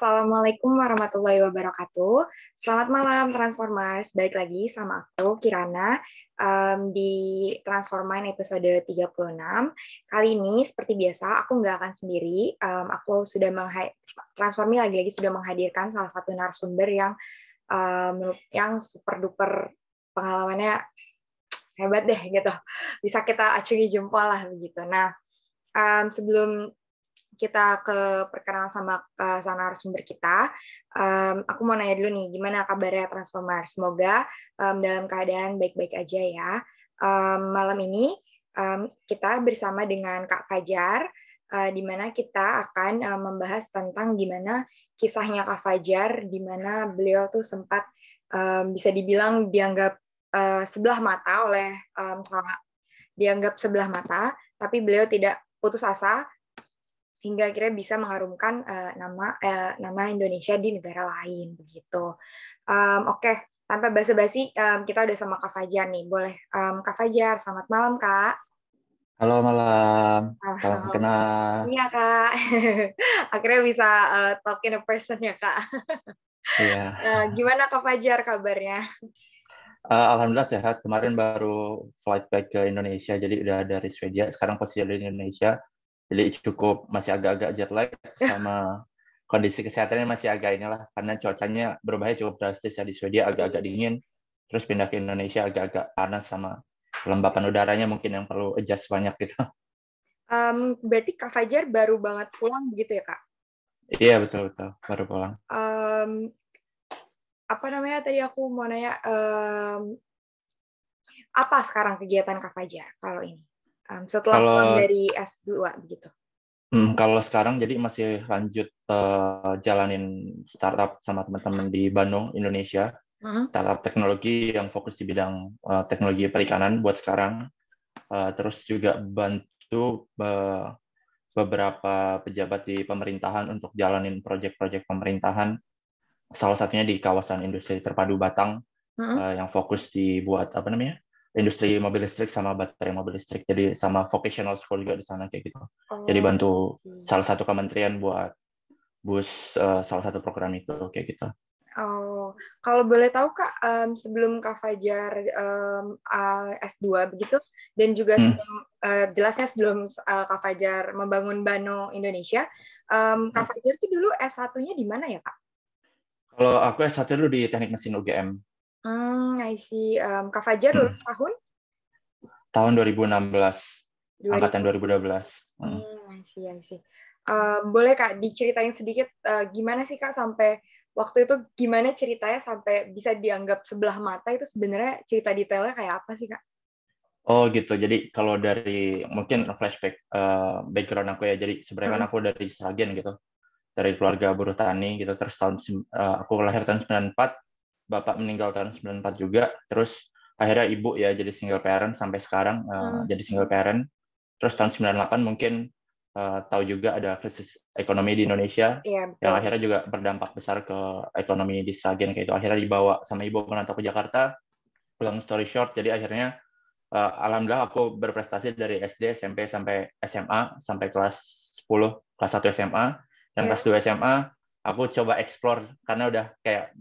Assalamualaikum warahmatullahi wabarakatuh. Selamat malam Transformers. Balik lagi sama aku Kirana di Transformine episode 36. Kali ini seperti biasa aku nggak akan sendiri. Aku sudah Transformi lagi-lagi sudah menghadirkan salah satu narasumber yang super duper pengalamannya hebat deh gitu. Bisa kita acungi jempol lah begitu. Nah, sebelum kita ke perkenalan sama narasumber kita, aku mau nanya dulu nih, gimana kabarnya Transformer? Semoga dalam keadaan baik-baik aja ya. Malam ini kita bersama dengan Kak Fajar, di mana kita akan membahas tentang gimana kisahnya Kak Fajar, di mana beliau tuh sempat bisa dibilang dianggap sebelah mata sebelah mata, tapi beliau tidak putus asa hingga akhirnya bisa mengharumkan nama Indonesia di negara lain begitu. Oke, tanpa basa-basi kita udah sama Kak Fajar nih. Boleh Kak Fajar, selamat malam Kak. Halo malam, salam kenal. Iya Kak, akhirnya bisa talk in a person ya Kak. Iya. Gimana Kak Fajar kabarnya? Alhamdulillah sehat. Kemarin baru flight back ke Indonesia, jadi udah dari Swedia. Sekarang posisi di Indonesia, jadi cukup masih agak-agak jet lag sama kondisi kesehatannya masih agak inilah karena cuacanya berubahnya cukup drastis ya di Swedia agak-agak dingin, terus pindah ke Indonesia agak-agak panas sama kelembapan udaranya mungkin yang perlu adjust banyak gitu. Berarti Kak Fajar baru banget pulang begitu ya Kak? Iya betul baru pulang. Apa namanya tadi aku mau nanya, apa sekarang kegiatan Kak Fajar kalau ini? Setelah pulang dari S2 begitu. Kalau sekarang jadi masih lanjut jalanin startup sama teman-teman di Bandung, Indonesia. Startup teknologi yang fokus di bidang teknologi perikanan buat sekarang. Terus juga bantu beberapa pejabat di pemerintahan untuk jalanin proyek-proyek pemerintahan. Salah satunya di kawasan industri terpadu Batang yang fokus dibuat industri mobil listrik sama baterai mobil listrik. Jadi sama vocational school juga di sana kayak gitu. Jadi bantu salah satu kementerian buat bus salah satu program itu kayak gitu. Oh, kalau boleh tahu Kak, sebelum Kak Fajar S2 begitu, dan juga jelasnya sebelum Kak Fajar membangun Bano Indonesia, Kak Fajar itu dulu S1-nya di mana ya Kak? Kalau aku S1 dulu di Teknik Mesin UGM. I see. Kak Fajar lulus tahun? Tahun 2016. Angkatan 2012. I see. Boleh Kak diceritain sedikit gimana sih Kak sampai waktu itu, gimana ceritanya sampai bisa dianggap sebelah mata itu, sebenarnya cerita detailnya kayak apa sih Kak? Oh gitu, jadi kalau dari mungkin flashback background aku ya, jadi sebenarnya kan aku dari Sragen gitu, dari keluarga buruh tani gitu, terus aku lahir tahun 94, bapak meninggal tahun 94 juga, terus akhirnya ibu ya jadi single parent sampai sekarang jadi single parent, terus tahun 98 mungkin tahu juga ada krisis ekonomi di Indonesia yang akhirnya juga berdampak besar ke ekonomi di Sragen kayak itu, akhirnya dibawa sama ibu merantau ke Jakarta. Long story short, jadi akhirnya alhamdulillah aku berprestasi dari SD, SMP sampai SMA sampai kelas 10, kelas 1 SMA, dan kelas 2 SMA aku coba explore karena udah kayak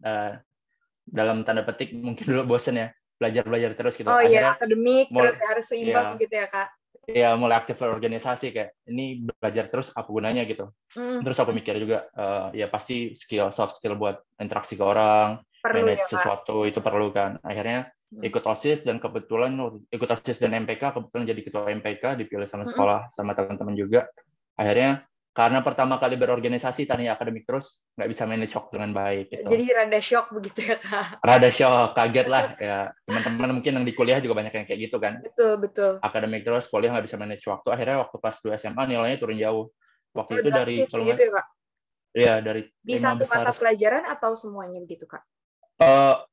dalam tanda petik mungkin dulu bosen ya belajar terus gitu. Akhirnya akademik terus harus seimbang gitu ya Kak. Iya, mulai aktif berorganisasi kayak ini belajar terus apa gunanya gitu. Terus aku mikir juga ya pasti soft skill buat interaksi ke orang, manage sesuatu itu perlu kan. Akhirnya ikut OSIS dan kebetulan ikut OSIS dan MPK, kebetulan jadi ketua MPK, dipilih sama sekolah sama teman-teman juga. Akhirnya karena pertama kali berorganisasi tadinya akademik terus nggak bisa manage waktu dengan baik gitu. Jadi rada shock begitu ya Kak? Rada shock, kaget lah ya. Teman-teman mungkin yang di kuliah juga banyak yang kayak gitu kan. Betul. Akademik terus, kuliah nggak bisa manage waktu. Akhirnya waktu kelas 2 SMA nilainya turun jauh. Waktu itu dari kalau nggak, ya, Kak? Iya, dari di 5 satu besar mata pelajaran atau semuanya begitu Kak?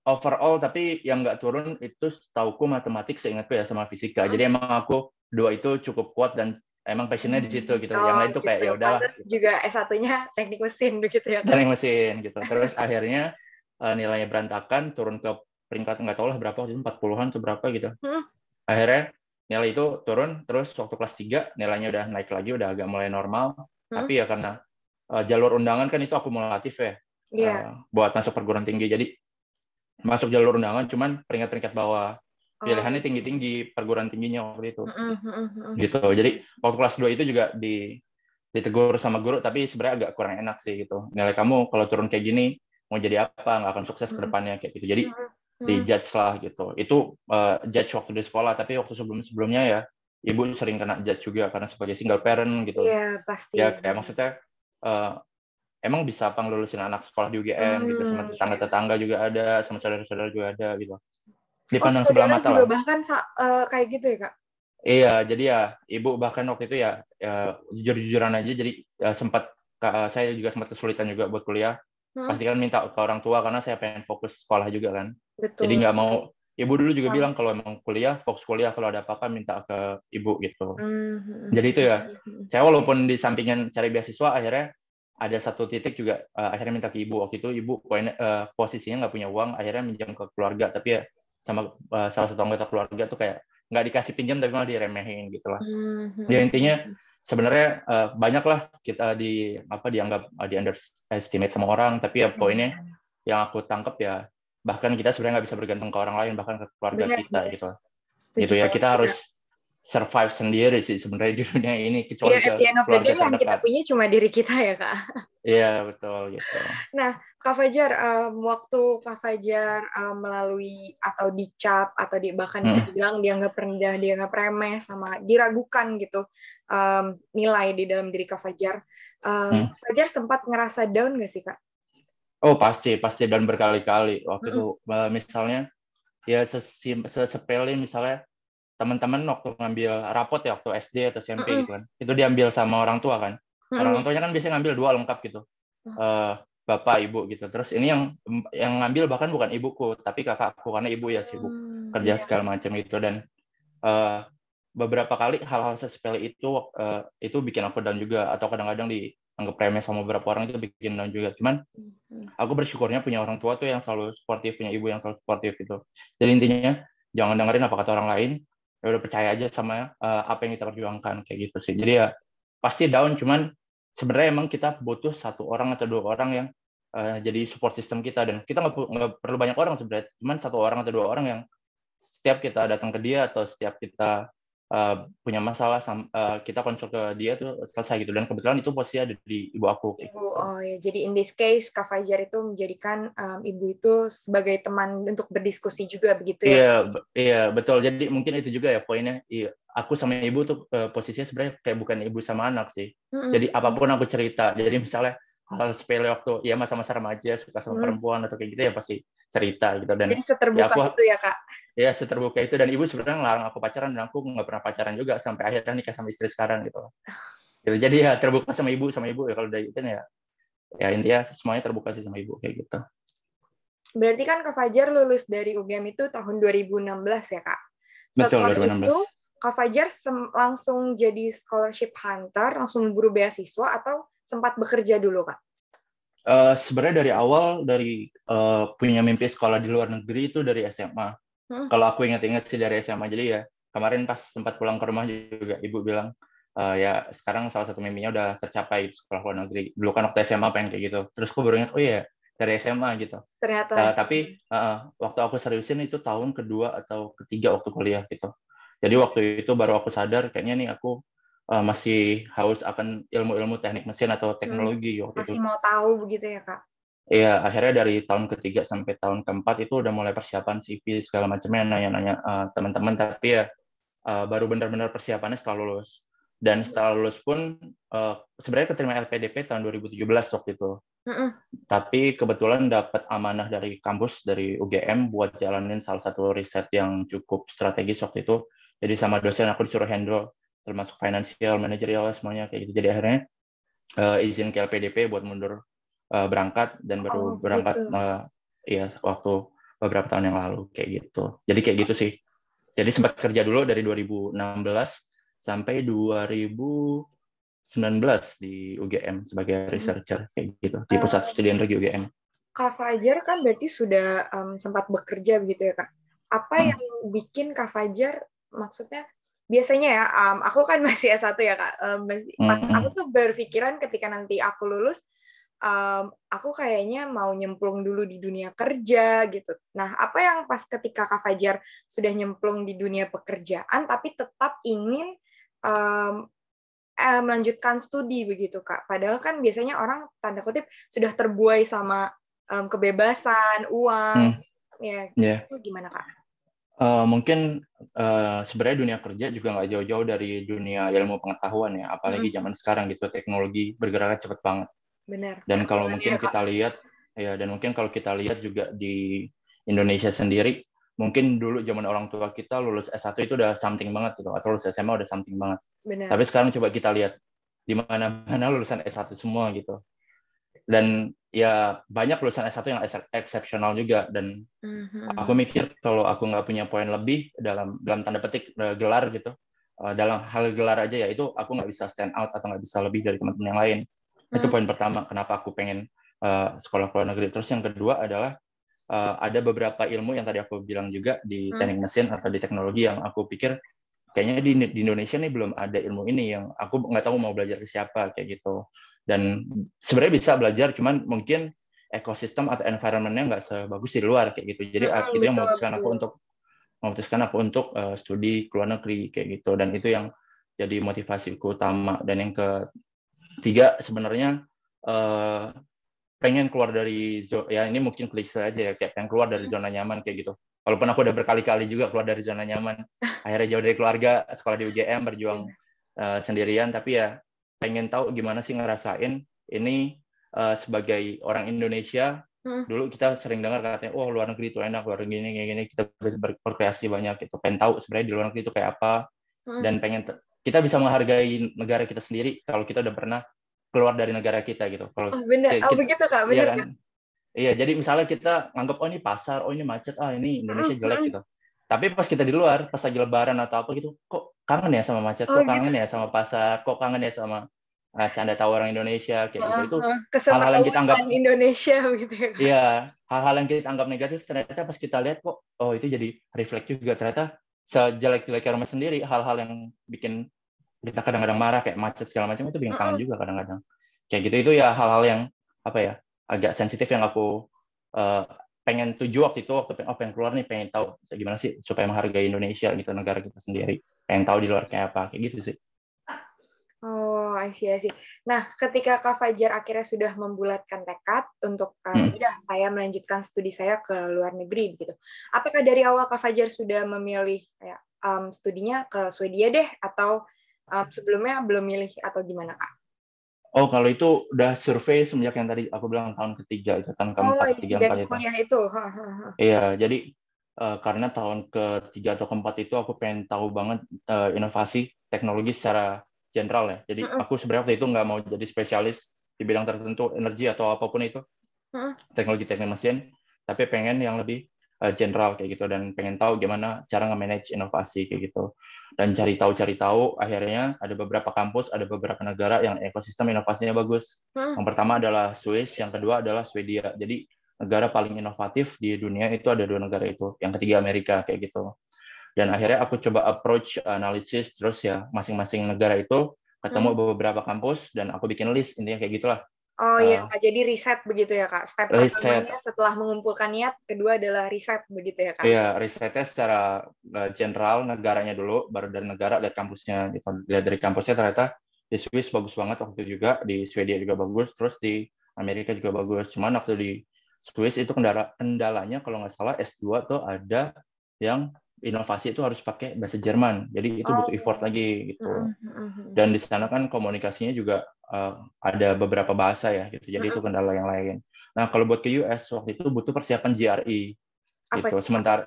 Overall, tapi yang nggak turun itu setauku matematik, seingatku ya, sama fisika. Jadi emang aku dua itu cukup kuat dan emang passionnya di situ gitu. Yang lain tuh kayak ya udahlah. Gitu. Juga S1-nya teknik mesin begitu ya Kak? Teknik mesin gitu. Terus akhirnya nilainya berantakan, turun ke peringkat nggak tahu lah berapa, 40-an atau berapa gitu. Akhirnya nilai itu turun, terus waktu kelas 3 nilainya udah naik lagi, udah agak mulai normal. Tapi ya karena jalur undangan kan itu akumulatif ya, buat masuk perguruan tinggi. Jadi masuk jalur undangan cuman peringkat-peringkat bawah. Pilihannya tinggi-tinggi perguruan tingginya waktu itu. Gitu. Jadi waktu kelas 2 itu juga ditegur sama guru, tapi sebenarnya agak kurang enak sih gitu. Nilai kamu kalau turun kayak gini mau jadi apa, nggak akan sukses ke depannya kayak gitu. Jadi di-judge lah gitu. Itu judge waktu di sekolah, tapi waktu sebelum-sebelumnya ya ibu sering kena judge juga karena sebagai single parent gitu. Iya, pasti. Ya kayak maksudnya emang bisa apa ngelulusin anak sekolah di UGM gitu, sama tetangga-tetangga juga ada, sama saudara-saudara juga ada gitu. Dipandang sebelah mata juga lah. Bahkan kayak gitu ya, Kak? Iya, jadi ya ibu bahkan waktu itu ya jujur-jujuran aja, jadi saya juga sempat kesulitan juga buat kuliah. Pasti kan minta ke orang tua karena saya pengen fokus sekolah juga kan. Betul. Jadi nggak mau, ibu dulu juga bilang kalau emang kuliah, fokus kuliah, kalau ada apa-apa minta ke ibu gitu. Jadi itu ya, saya walaupun di sampingan cari beasiswa, akhirnya ada satu titik juga akhirnya minta ke ibu. Waktu itu ibu posisinya nggak punya uang, akhirnya minjam ke keluarga, tapi ya sama salah satu anggota keluarga tuh kayak nggak dikasih pinjam tapi malah diremehin gitu lah. Ya intinya sebenarnya banyak lah kita dianggap di underestimate sama orang, tapi ya poinnya yang aku tangkap ya, bahkan kita sebenarnya nggak bisa bergantung ke orang lain, bahkan ke keluarga kita gitu. Gitu ya, kita harus survive sendiri sih sebenarnya di dunia ini, kecuali ke keluarga terdekat. Yang kita punya cuma diri kita ya, Kak. Iya, betul gitu. Nah, Kak Fajar, waktu Kak Fajar melalui atau dicap atau bahkan bisa dibilang dianggap rendah, dianggap remeh, sama diragukan gitu nilai di dalam diri Kak Fajar, Kak Fajar sempat ngerasa down nggak sih, Kak? Oh pasti down berkali-kali waktu itu. Misalnya ya sesepele misalnya teman-teman waktu ngambil rapot ya waktu SD atau SMP gitu kan, itu diambil sama orang tua kan. Orang tuanya kan biasanya ngambil 2 lengkap gitu, bapak ibu gitu. Terus ini yang ngambil bahkan bukan ibuku tapi kakakku, karena ibu ya sibuk kerja segala macam gitu. Dan beberapa kali hal-hal sepele itu bikin aku down juga, atau kadang-kadang dianggap remeh sama beberapa orang, itu bikin down juga. Cuman aku bersyukurnya punya orang tua tuh yang selalu suportif, punya ibu yang selalu suportif gitu. Jadi intinya jangan dengerin apa kata orang lain, ya udah percaya aja sama apa yang kita perjuangkan kayak gitu sih. Jadi ya pasti down, cuman sebenarnya emang kita butuh 1 orang atau 2 orang yang jadi support system kita, dan kita nggak perlu banyak orang sebenarnya, cuman 1 orang atau 2 orang yang setiap kita datang ke dia atau setiap kita punya masalah kita konsul ke dia tuh selesai gitu. Dan kebetulan itu posisi ada di ibu aku. Ibu, oh ya, jadi in this case Kak Fajar itu menjadikan ibu itu sebagai teman untuk berdiskusi juga begitu ya? Iya betul. Jadi mungkin itu juga ya poinnya. Iya, aku sama ibu tuh posisinya sebenarnya kayak bukan ibu sama anak sih. Jadi apapun aku cerita. Jadi misalnya hal sepele waktu ya masa-masa remaja suka sama perempuan atau kayak gitu ya pasti cerita gitu. Dan jadi seterbuka ya itu ya, Kak? Ya seterbuka itu, dan ibu sebenarnya ngelarang aku pacaran, dan aku nggak pernah pacaran juga sampai akhirnya nikah sama istri sekarang gitu. Jadi ya terbuka sama ibu ya, kalau dari itu ya intinya semuanya terbuka sih sama ibu kayak gitu. Berarti kan Kak Fajar lulus dari UGM itu tahun 2016 ya, Kak? Betul, Setelah 2016. itu Kak Fajar langsung jadi scholarship hunter, langsung berburu beasiswa, atau sempat bekerja dulu, Kak? Sebenarnya dari awal punya mimpi sekolah di luar negeri itu dari SMA. Kalau aku ingat-ingat sih dari SMA. Jadi ya kemarin pas sempat pulang ke rumah juga ibu bilang ya sekarang salah satu mimpinya udah tercapai, sekolah luar negeri. Dulu kan waktu SMA pengen kayak gitu. Terus aku baru ingat, oh iya dari SMA gitu. Ternyata. Tapi waktu aku seriusin itu tahun kedua atau ketiga waktu kuliah gitu. Jadi waktu itu baru aku sadar kayaknya nih aku masih haus akan ilmu-ilmu teknik mesin atau teknologi waktu itu. Masih mau tahu begitu ya, Kak? Iya, akhirnya dari tahun ketiga sampai tahun keempat itu udah mulai persiapan CV segala macamnya, nanya-nanya teman-teman, tapi ya baru benar-benar persiapannya setelah lulus. Dan setelah lulus pun sebenarnya keterima LPDP tahun 2017 waktu itu. Tapi kebetulan dapat amanah dari kampus, dari UGM buat jalanin salah satu riset yang cukup strategis waktu itu. Jadi sama dosen aku disuruh handle, termasuk financial, manajerial, semuanya kayak gitu. Jadi akhirnya izin ke LPDP buat mundur berangkat, dan baru berangkat ya waktu beberapa tahun yang lalu kayak gitu. Jadi kayak gitu sih. Jadi sempat kerja dulu dari 2016 sampai 2019 di UGM sebagai researcher kayak gitu di Pusat Studi Energi UGM. Kak Fajar kan berarti sudah sempat bekerja begitu ya, Kak? Apa yang bikin Kak Fajar maksudnya biasanya ya, aku kan masih S1 ya Kak. Pas aku Mm-mm. tuh berpikiran ketika nanti aku lulus, aku kayaknya mau nyemplung dulu di dunia kerja gitu. Nah, apa yang pas ketika Kak Fajar sudah nyemplung di dunia pekerjaan, tapi tetap ingin um, melanjutkan studi begitu Kak. Padahal kan biasanya orang tanda kutip sudah terbuai sama kebebasan, uang, Mm, ya ya. itu gimana Kak? Mungkin sebenarnya dunia kerja juga nggak jauh-jauh dari dunia ilmu pengetahuan ya, apalagi Mm-mm. zaman sekarang gitu teknologi bergerak cepat banget. Benar, Dan kalau perkembangannya mungkin ya Kak. kita lihat ya, dan mungkin kalau kita lihat juga di Indonesia sendiri, mungkin dulu zaman orang tua kita lulus S1 itu udah something banget gitu, atau lulus SMA udah something banget. Tapi Benar. sekarang coba kita lihat di mana-mana lulusan S1 semua gitu. Dan ya banyak lulusan S1 yang eksepsional juga, dan aku Mhm. mikir kalau aku nggak punya poin lebih dalam dalam tanda petik gelar gitu, dalam hal gelar aja ya itu aku nggak bisa stand out atau nggak bisa lebih dari teman-teman yang lain. Itu Mhm. poin pertama kenapa aku pengen sekolah ke luar negeri. Terus yang kedua adalah ada beberapa ilmu yang tadi aku bilang juga di Mhm. teknik mesin atau di teknologi yang aku pikir kayaknya di Indonesia nih belum ada ilmu ini, yang aku nggak tahu mau belajar ke siapa kayak gitu. Dan sebenarnya bisa belajar, cuman mungkin ekosistem atau environment-nya nggak sebagus di luar kayak gitu. Jadi Mhm, itu yang betul betul. memutuskan aku untuk studi ke luar negeri kayak gitu. Dan itu yang jadi motivasiku utama. Dan yang ketiga sebenarnya uh, pengen keluar dari ya ini mungkin klise aja ya, kayak pengen keluar dari zona nyaman kayak gitu. Walaupun aku udah berkali-kali juga keluar dari zona nyaman, akhirnya jauh dari keluarga, sekolah di UGM, berjuang Iya. sendirian, tapi ya pengen tahu gimana sih ngerasain ini sebagai orang Indonesia. Mhm. Dulu kita sering dengar katanya, oh luar negeri itu enak, luar negeri ini kayak gini, kita bisa berkreasi banyak gitu. Pengen tahu sebenarnya di luar negeri itu kayak apa, Mhm. dan kita bisa menghargai negara kita sendiri kalau kita udah pernah keluar dari negara kita gitu. Kalau Oh, bener. Oh, kita, begitu Kak, iya bener kan? Kak. Iya, jadi misalnya kita nganggap, oh ini pasar, oh ini macet, ah ini Indonesia Mhm. jelek Mhm. gitu. Tapi pas kita di luar, pas lagi lebaran atau apa gitu, kok kangen ya sama macet, Oh, kok gitu. kangen ya sama pasar, kok kangen ya sama canda tawa orang Indonesia, kayak gitu. Heeh, Itu heeh. hal-hal yang kita Kesemrawutan anggap, Indonesia begitu ya Kak. iya, hal-hal yang kita anggap negatif, ternyata pas kita lihat kok, oh itu jadi refleks juga. Ternyata sejelek-jeleknya rumah sendiri, hal-hal yang bikin kita kadang-kadang marah, kayak macet segala macam, itu bikin kangen Mhm. juga kadang-kadang. Kayak gitu, itu ya hal-hal yang, apa ya, agak sensitif yang aku uh, pengen tuju waktu itu, pengen keluar nih, pengen tahu gimana sih supaya menghargai Indonesia gitu, negara kita sendiri, pengen tahu di luar kayak apa, kayak gitu sih. Oh, I see, I see. Nah, ketika Kak Fajar akhirnya sudah membulatkan tekad untuk Hmm. ya saya melanjutkan studi saya ke luar negeri begitu. Apakah dari awal Kak Fajar sudah memilih kayak studinya ke Swedia deh, atau sebelumnya belum milih, atau gimana Kak? Oh, kalau itu udah survei semenjak yang tadi aku bilang tahun ketiga itu, tahun Oh, keempat, isi tiga dari empat itu. kuliah itu. Hahaha. Iya, jadi karena tahun ketiga atau keempat itu aku pengen tahu banget inovasi teknologi secara general ya. Jadi Mm-mm. aku sebenarnya waktu itu nggak mau jadi spesialis di bidang tertentu, energi atau apapun itu, Mm-mm. teknologi teknik mesin, tapi pengen yang lebih general kayak gitu, dan pengen tahu gimana cara nge-manage inovasi kayak gitu. Dan cari tahu, akhirnya ada beberapa kampus, ada beberapa negara yang ekosistem inovasinya bagus. Mm-mm. Yang pertama adalah Swiss, yang kedua adalah Swedia. Jadi negara paling inovatif di dunia itu ada dua negara itu. Yang ketiga Amerika kayak gitu. Dan akhirnya aku coba approach analisis, terus ya masing-masing negara itu ketemu Mm. beberapa kampus, dan aku bikin list, intinya kayak gitulah. Oh iya, Uh, Kak. Jadi riset begitu ya, Kak. Step riset. pertamanya setelah mengumpulkan niat, kedua adalah riset begitu ya, Kak. Iya, risetnya secara general negaranya dulu, baru dari negara lihat kampusnya gitu. Lihat dari kampusnya ternyata di Swiss bagus banget waktu itu juga, di Swedia juga bagus, terus di Amerika juga bagus. Cuman waktu di Swiss itu kendalanya kalau nggak salah S2 tuh ada yang inovasi itu harus pakai bahasa Jerman. Jadi itu butuh effort Oh. lagi gitu. Mm-mm. Mm-mm. Dan di sana kan komunikasinya juga ada beberapa bahasa ya gitu. Jadi itu Mm-mm. kendala yang lain. Nah, kalau buat ke US waktu itu butuh persiapan GRE Apa gitu. itu, Kak? Sementara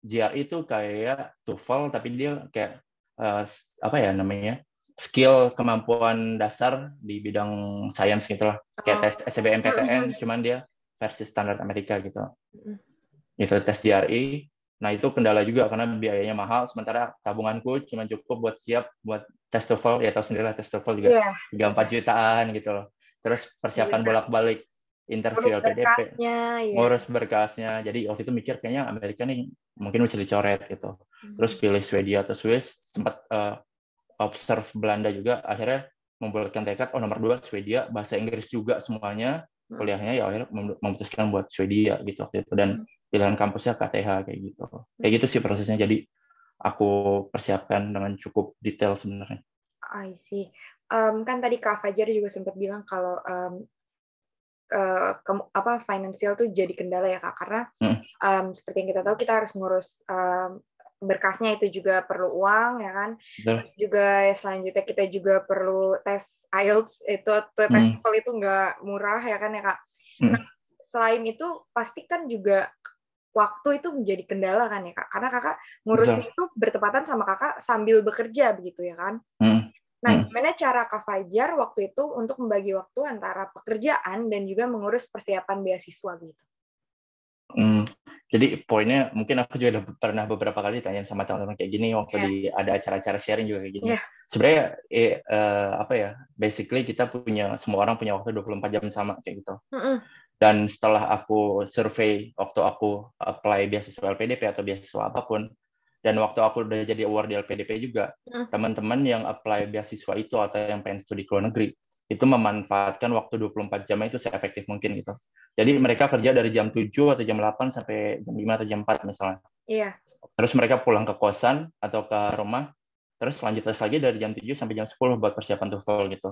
GRE itu kayak TOEFL, tapi dia kayak apa ya namanya, skill kemampuan dasar di bidang sains gitulah, kayak Oh. tes SBMPTN, Mm-mm. cuman dia versi standar Amerika gitu. Mm-mm. Itu tes GRE. Nah itu kendala juga karena biayanya mahal. Sementara tabunganku cuma cukup buat siap buat tes TOEFL, ya tahu sendiri lah tes TOEFL juga Iya, 3-4 jutaan gitu loh. Terus persiapan benar. bolak-balik interview Ngurus LPDP, berkasnya, ya. ngurus berkasnya. Jadi waktu itu mikir kayaknya Amerika nih mungkin bisa dicoret gitu. Terus pilih Swedia atau Swiss, sempat observe Belanda juga, akhirnya membulatkan tekad, nomor 2 Swedia, bahasa Inggris juga semuanya, kuliahnya ya akhirnya memutuskan buat Swedia gitu waktu itu, dan pilihan kampusnya KTH kayak gitu. Kayak gitu sih prosesnya, jadi aku persiapkan dengan cukup detail sebenarnya. I see. Kan tadi Kak Fajar juga sempat bilang kalau finansial tuh jadi kendala ya Kak, karena seperti yang kita tahu kita harus ngurus berkasnya, itu juga perlu uang ya kan. Betul. Terus juga selanjutnya kita juga perlu tes IELTS, itu tes TOEFL itu nggak murah ya kan ya Kak. Nah, selain itu pasti kan juga waktu itu menjadi kendala kan ya Kak, karena Kakak ngurusnya itu bertepatan sama Kakak sambil bekerja begitu ya kan. Nah, gimana cara Kak Fajar waktu itu untuk membagi waktu antara pekerjaan dan juga mengurus persiapan beasiswa gitu? Jadi poinnya mungkin aku juga udah pernah beberapa kali ditanya sama teman-teman kayak gini waktu ada acara-acara sharing juga kayak gini. Sebenarnya apa ya, basically kita semua orang punya waktu 24 jam sama kayak gitu. Dan setelah aku survei waktu aku apply beasiswa LPDP atau beasiswa apapun, dan waktu aku udah jadi award di LPDP juga, teman-teman yang apply beasiswa itu atau yang pengen studi ke luar negeri, itu memanfaatkan waktu 24 jam itu seefektif mungkin gitu. Jadi mereka kerja dari jam 7 atau jam 8 sampai jam 5 atau jam 4 misalnya. Terus mereka pulang ke kosan atau ke rumah, terus lanjut tes lagi dari jam 7 sampai jam 10 buat persiapan TOEFL gitu.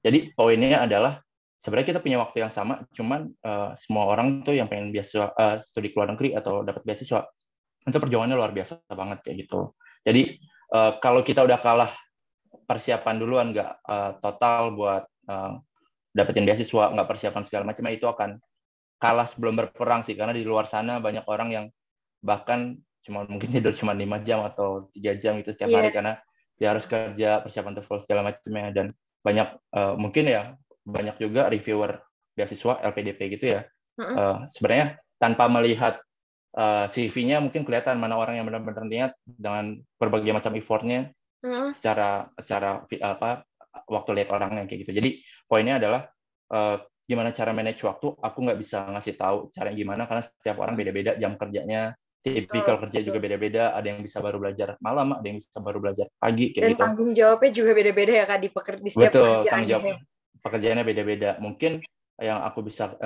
Jadi poinnya adalah sebenarnya kita punya waktu yang sama, cuman semua orang tuh yang pengen beasiswa studi ke luar negeri atau dapat beasiswa, itu perjuangannya luar biasa banget kayak gitu. Jadi kalau kita udah kalah persiapan duluan, nggak total buat dapetin beasiswa, nggak persiapan segala macam, itu akan kalah sebelum berperang sih, karena di luar sana banyak orang yang bahkan mungkin tidur cuma 5 jam atau 3 jam itu setiap hari karena dia harus kerja, persiapan TOEFL segala macamnya, dan banyak mungkin ya banyak juga reviewer beasiswa LPDP gitu ya. Sebenarnya tanpa melihat CV-nya mungkin kelihatan mana orang yang benar-benar niat dengan berbagai macam effortnya secara waktu lihat orangnya kayak gitu. Jadi poinnya adalah gimana cara manage waktu. Aku nggak bisa ngasih tahu caranya gimana karena setiap orang beda-beda jam kerjanya, tipikal kerja juga beda-beda. Ada yang bisa baru belajar malam, ada yang bisa baru belajar pagi kayak dan gitu. Dan tanggung jawabnya juga beda-beda ya Kak di setiap Betul, tanggung jawab pekerjaannya beda-beda. Mungkin yang aku bisa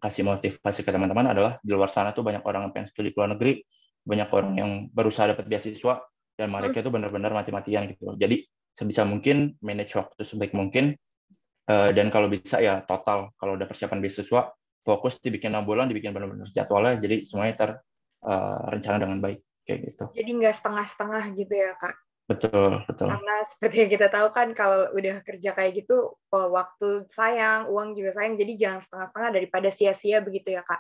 kasih motivasi ke teman-teman adalah di luar sana tuh banyak orang yang pengen studi ke luar negeri, banyak orang yang berusaha dapat beasiswa, dan mereka itu benar-benar mati-matian gitu. Jadi sebisa mungkin manage waktu sebaik mungkin, dan kalau bisa ya total, kalau udah persiapan beasiswa, fokus dibikin 6 bulan, dibikin benar-benar jadwalnya, jadi semuanya rencana dengan baik kayak gitu. Jadi nggak setengah-setengah gitu ya Kak? Betul. Karena seperti yang kita tahu kan kalau udah kerja kayak gitu, waktu sayang, uang juga sayang, jadi jangan setengah-setengah daripada sia-sia begitu ya Kak?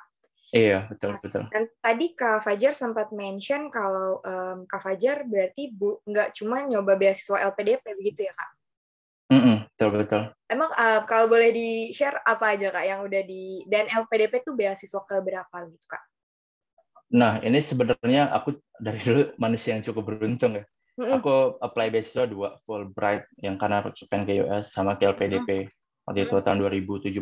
Iya, betul. Dan tadi Kak Fajar sempat mention kalau Kak Fajar berarti nggak cuma nyoba beasiswa LPDP begitu ya Kak? Betul. Emang kalau boleh di-share apa aja Kak yang udah dan LPDP tuh beasiswa ke berapa gitu Kak? Nah, ini sebenarnya aku dari dulu manusia yang cukup beruntung ya. Aku apply beasiswa 2, Fulbright yang karena pengen ke US sama ke LPDP waktu itu tahun 2017.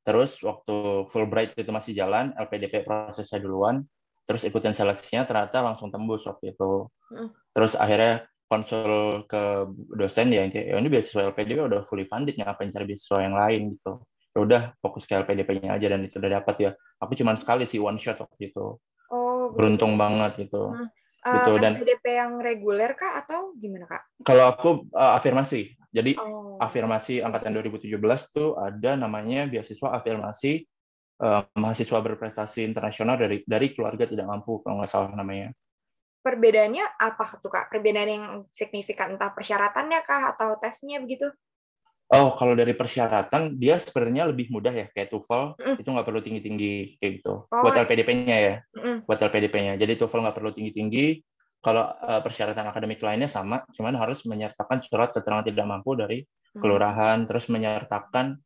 Terus waktu Fulbright itu masih jalan, LPDP prosesnya duluan, terus ikutin seleksinya ternyata langsung tembus waktu itu. Terus akhirnya konsul ke dosen ya ini beasiswa LPDP udah fully funded, ngapain cari beasiswa yang lain gitu. Ya udah fokus ke LPDP-nya aja, dan itu udah dapat ya. Aku cuma sekali sih, one shot waktu itu. Beruntung banget gitu. Gitu. Dan LPDP yang reguler Kak atau gimana Kak? kalau aku afirmasi. Jadi afirmasi angkatan 2017 tuh ada namanya beasiswa afirmasi mahasiswa berprestasi internasional dari keluarga tidak mampu, kalau nggak salah namanya. Perbedaannya apa tuh Kak? Perbedaan yang signifikan, entah persyaratannya kah atau tesnya begitu? Oh, kalau dari persyaratan dia sebenarnya lebih mudah ya, kayak TOEFL itu nggak perlu tinggi-tinggi kayak gitu. Buat LPDP-nya ya, buat LPDP-nya. Jadi TOEFL nggak perlu tinggi-tinggi. Kalau persyaratan akademik lainnya sama, cuman harus menyertakan surat keterangan tidak mampu dari kelurahan, terus menyertakan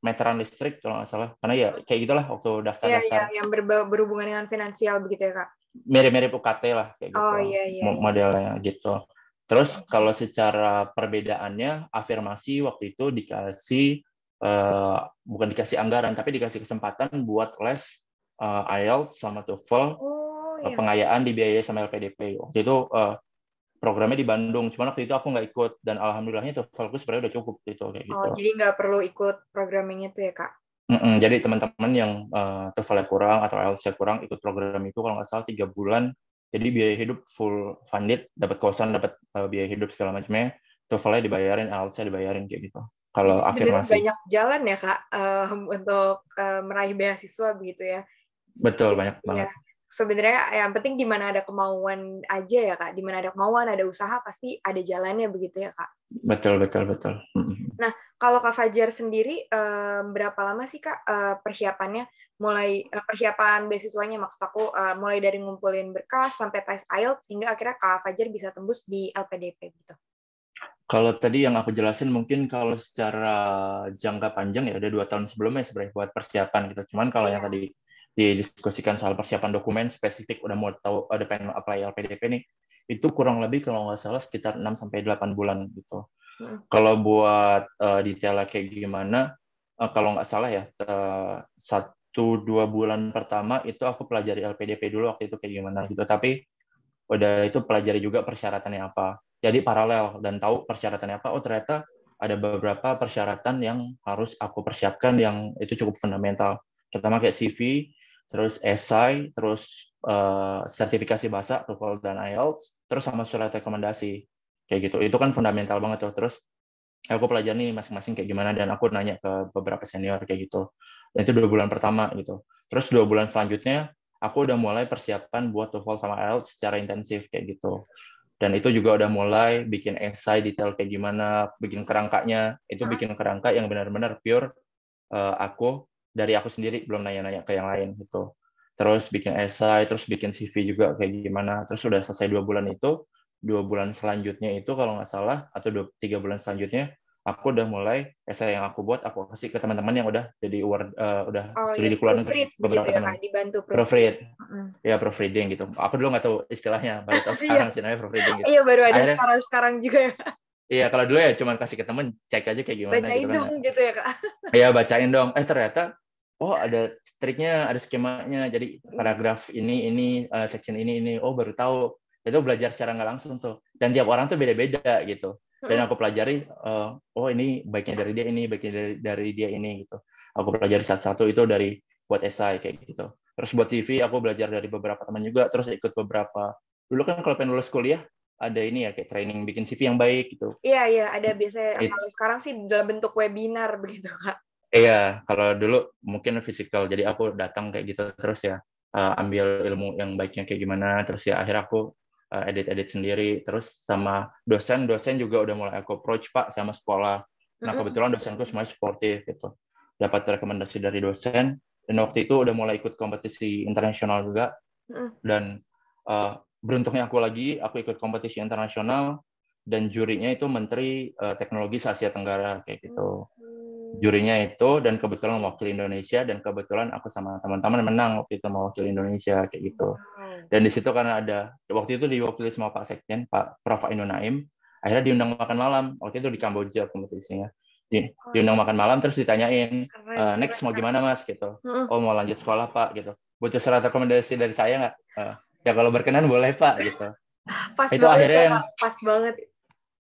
meteran listrik kalau nggak salah. Karena ya kayak gitulah waktu daftar-daftar. Iya, yang berhubungan dengan finansial begitu ya Kak? Mirip-mirip UKT lah kayak gitu. Iya. Modelnya gitu. Terus kalau secara perbedaannya, afirmasi waktu itu dikasih bukan dikasih anggaran tapi dikasih kesempatan buat les IELTS sama TOEFL, Oh iya. pengayaan dibiayai sama LPDP. Waktu itu programnya di Bandung, cuman waktu itu aku nggak ikut dan alhamdulillahnya TOEFL-ku sebenarnya udah cukup gitu kayak Oh, gitu. jadi nggak perlu ikut programming itu ya, Kak? Jadi teman-teman yang TOEFL-nya kurang atau IELTS-nya kurang ikut program itu kalau nggak salah 3 bulan, jadi biaya hidup full funded, dapat kosan, dapat biaya hidup segala macamnya, TOEFL-nya dibayarin, IELTS-nya dibayarin kayak gitu. Jadi Kalau sebenarnya afirmasi. banyak jalan ya, Kak, untuk meraih beasiswa begitu ya. Betul, banyak Iya. banget. Sebenarnya yang penting di mana ada kemauan aja ya, Kak. Di mana ada kemauan, ada usaha, pasti ada jalannya begitu ya, Kak. Betul. Nah, kalau Kak Fajar sendiri, berapa lama sih, Kak, persiapannya? Mulai persiapan beasiswanya, maksud aku, mulai dari ngumpulin berkas sampai tes IELTS, sehingga akhirnya Kak Fajar bisa tembus di LPDP gitu. Kalau tadi yang aku jelasin mungkin kalau secara jangka panjang ya udah 2 tahun sebelumnya sebenarnya buat persiapan gitu. Cuman kalau yang Iya. tadi didiskusikan soal persiapan dokumen spesifik udah mau tahu ada pengen apply LPDP nih, itu kurang lebih kalau nggak salah sekitar 6-8 bulan gitu. Kalau buat detailnya kayak gimana, kalau nggak salah ya 1-2 bulan pertama itu aku pelajari LPDP dulu waktu itu kayak gimana gitu. Tapi udah itu pelajari juga persyaratannya apa. Jadi paralel dan tahu persyaratannya apa. Oh ternyata ada beberapa persyaratan yang harus aku persiapkan yang itu cukup fundamental. Pertama kayak CV, terus esai, terus sertifikasi bahasa, TOEFL dan IELTS, terus sama surat rekomendasi kayak gitu. Itu kan fundamental banget tuh. Terus aku pelajari masing-masing kayak gimana dan aku nanya ke beberapa senior kayak gitu. Dan itu 2 bulan pertama gitu. Terus 2 bulan selanjutnya aku udah mulai persiapan buat TOEFL sama IELTS secara intensif kayak gitu. Dan itu juga udah mulai bikin esai detail kayak gimana, bikin kerangkanya, itu bikin kerangka yang benar-benar pure aku dari aku sendiri, belum nanya-nanya ke yang lain gitu. Terus bikin esai, terus bikin CV juga kayak gimana. Terus udah selesai 2 bulan itu, 2 bulan selanjutnya itu kalau nggak salah, atau 3 bulan selanjutnya, aku udah mulai esai yang aku buat, aku kasih ke teman-teman yang udah jadi udah Oh studi iya, di luar negeri, proofread begitu beberapa ya, teman. Kak, dibantu proofread. Proofread, ya proofreading gitu. Aku dulu nggak tahu istilahnya, baru tahu Iya, sekarang sih namanya proofreading gitu. iya baru ada Akhirnya, sekarang juga ya. iya kalau dulu ya cuma kasih ke temen, cek aja kayak gimana gitu Bacain kan. dong gitu ya, Kak. Ya bacain dong. Ternyata, oh ada triknya, ada skemanya. Jadi paragraf ini, section ini. Oh baru tahu. Itu belajar secara nggak langsung tuh. Dan tiap orang tuh beda-beda gitu. Dan aku pelajari, oh ini baiknya dari dia ini, baiknya dari dia ini gitu. Aku pelajari satu-satu itu dari buat esai kayak gitu. Terus buat CV aku belajar dari beberapa teman juga. Terus ikut beberapa. Dulu kan kalau pengen lulus kuliah ada ini ya kayak training bikin CV yang baik gitu. Iya, ada biasanya. Kalau sekarang sih dalam bentuk webinar begitu, Kak. Iya, kalau dulu mungkin fisikal, jadi aku datang kayak gitu terus ya ambil ilmu yang baiknya kayak gimana, terus ya akhirnya aku edit-edit sendiri, terus sama dosen juga udah mulai aku approach Pak sama sekolah. Nah kebetulan dosenku semuanya sportif gitu, dapat rekomendasi dari dosen, dan waktu itu udah mulai ikut kompetisi internasional juga, dan beruntungnya aku ikut kompetisi internasional, dan jurinya itu Menteri Teknologi Asia Tenggara kayak gitu. Jurinya itu dan kebetulan mewakili Indonesia dan kebetulan aku sama teman-teman menang waktu itu mewakili Indonesia kayak gitu. Dan di situ karena ada waktu itu diwakili sama Pak Sekjen, Pak Prof Ainun Naim, akhirnya diundang makan malam. Waktu itu di Kamboja kompetisinya. Diundang makan malam terus ditanyain, next mau gimana Mas gitu. Oh mau lanjut sekolah Pak gitu. Butuh surat rekomendasi dari saya nggak? Ya kalau berkenan boleh Pak gitu. Pas Itu banget akhirnya ya, yang Kak. Pas banget.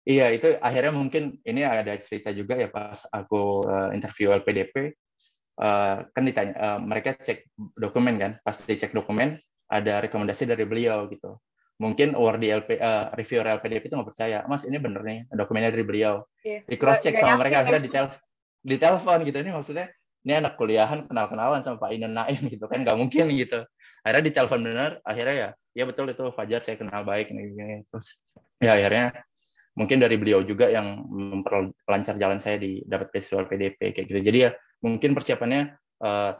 iya, itu akhirnya mungkin ini ada cerita juga ya pas aku interview LPDP, kan ditanya, mereka cek dokumen kan, pas dicek dokumen ada rekomendasi dari beliau gitu. Mungkin reviewer LPDP itu nggak percaya, Mas ini bener nih dokumennya dari beliau. Iya. Di cross check Nggak sama yakin mereka ya. akhirnya ditelepon gitu, ini maksudnya ini anak kuliahan kenal-kenalan sama Pak Ainun Naim gitu kan nggak mungkin gitu. Akhirnya ditelepon bener, akhirnya ya betul itu Fajar saya kenal baik nih terus ya akhirnya mungkin dari beliau juga yang memperlancar jalan saya di dapat beasiswa PDP kayak gitu. Jadi ya mungkin persiapannya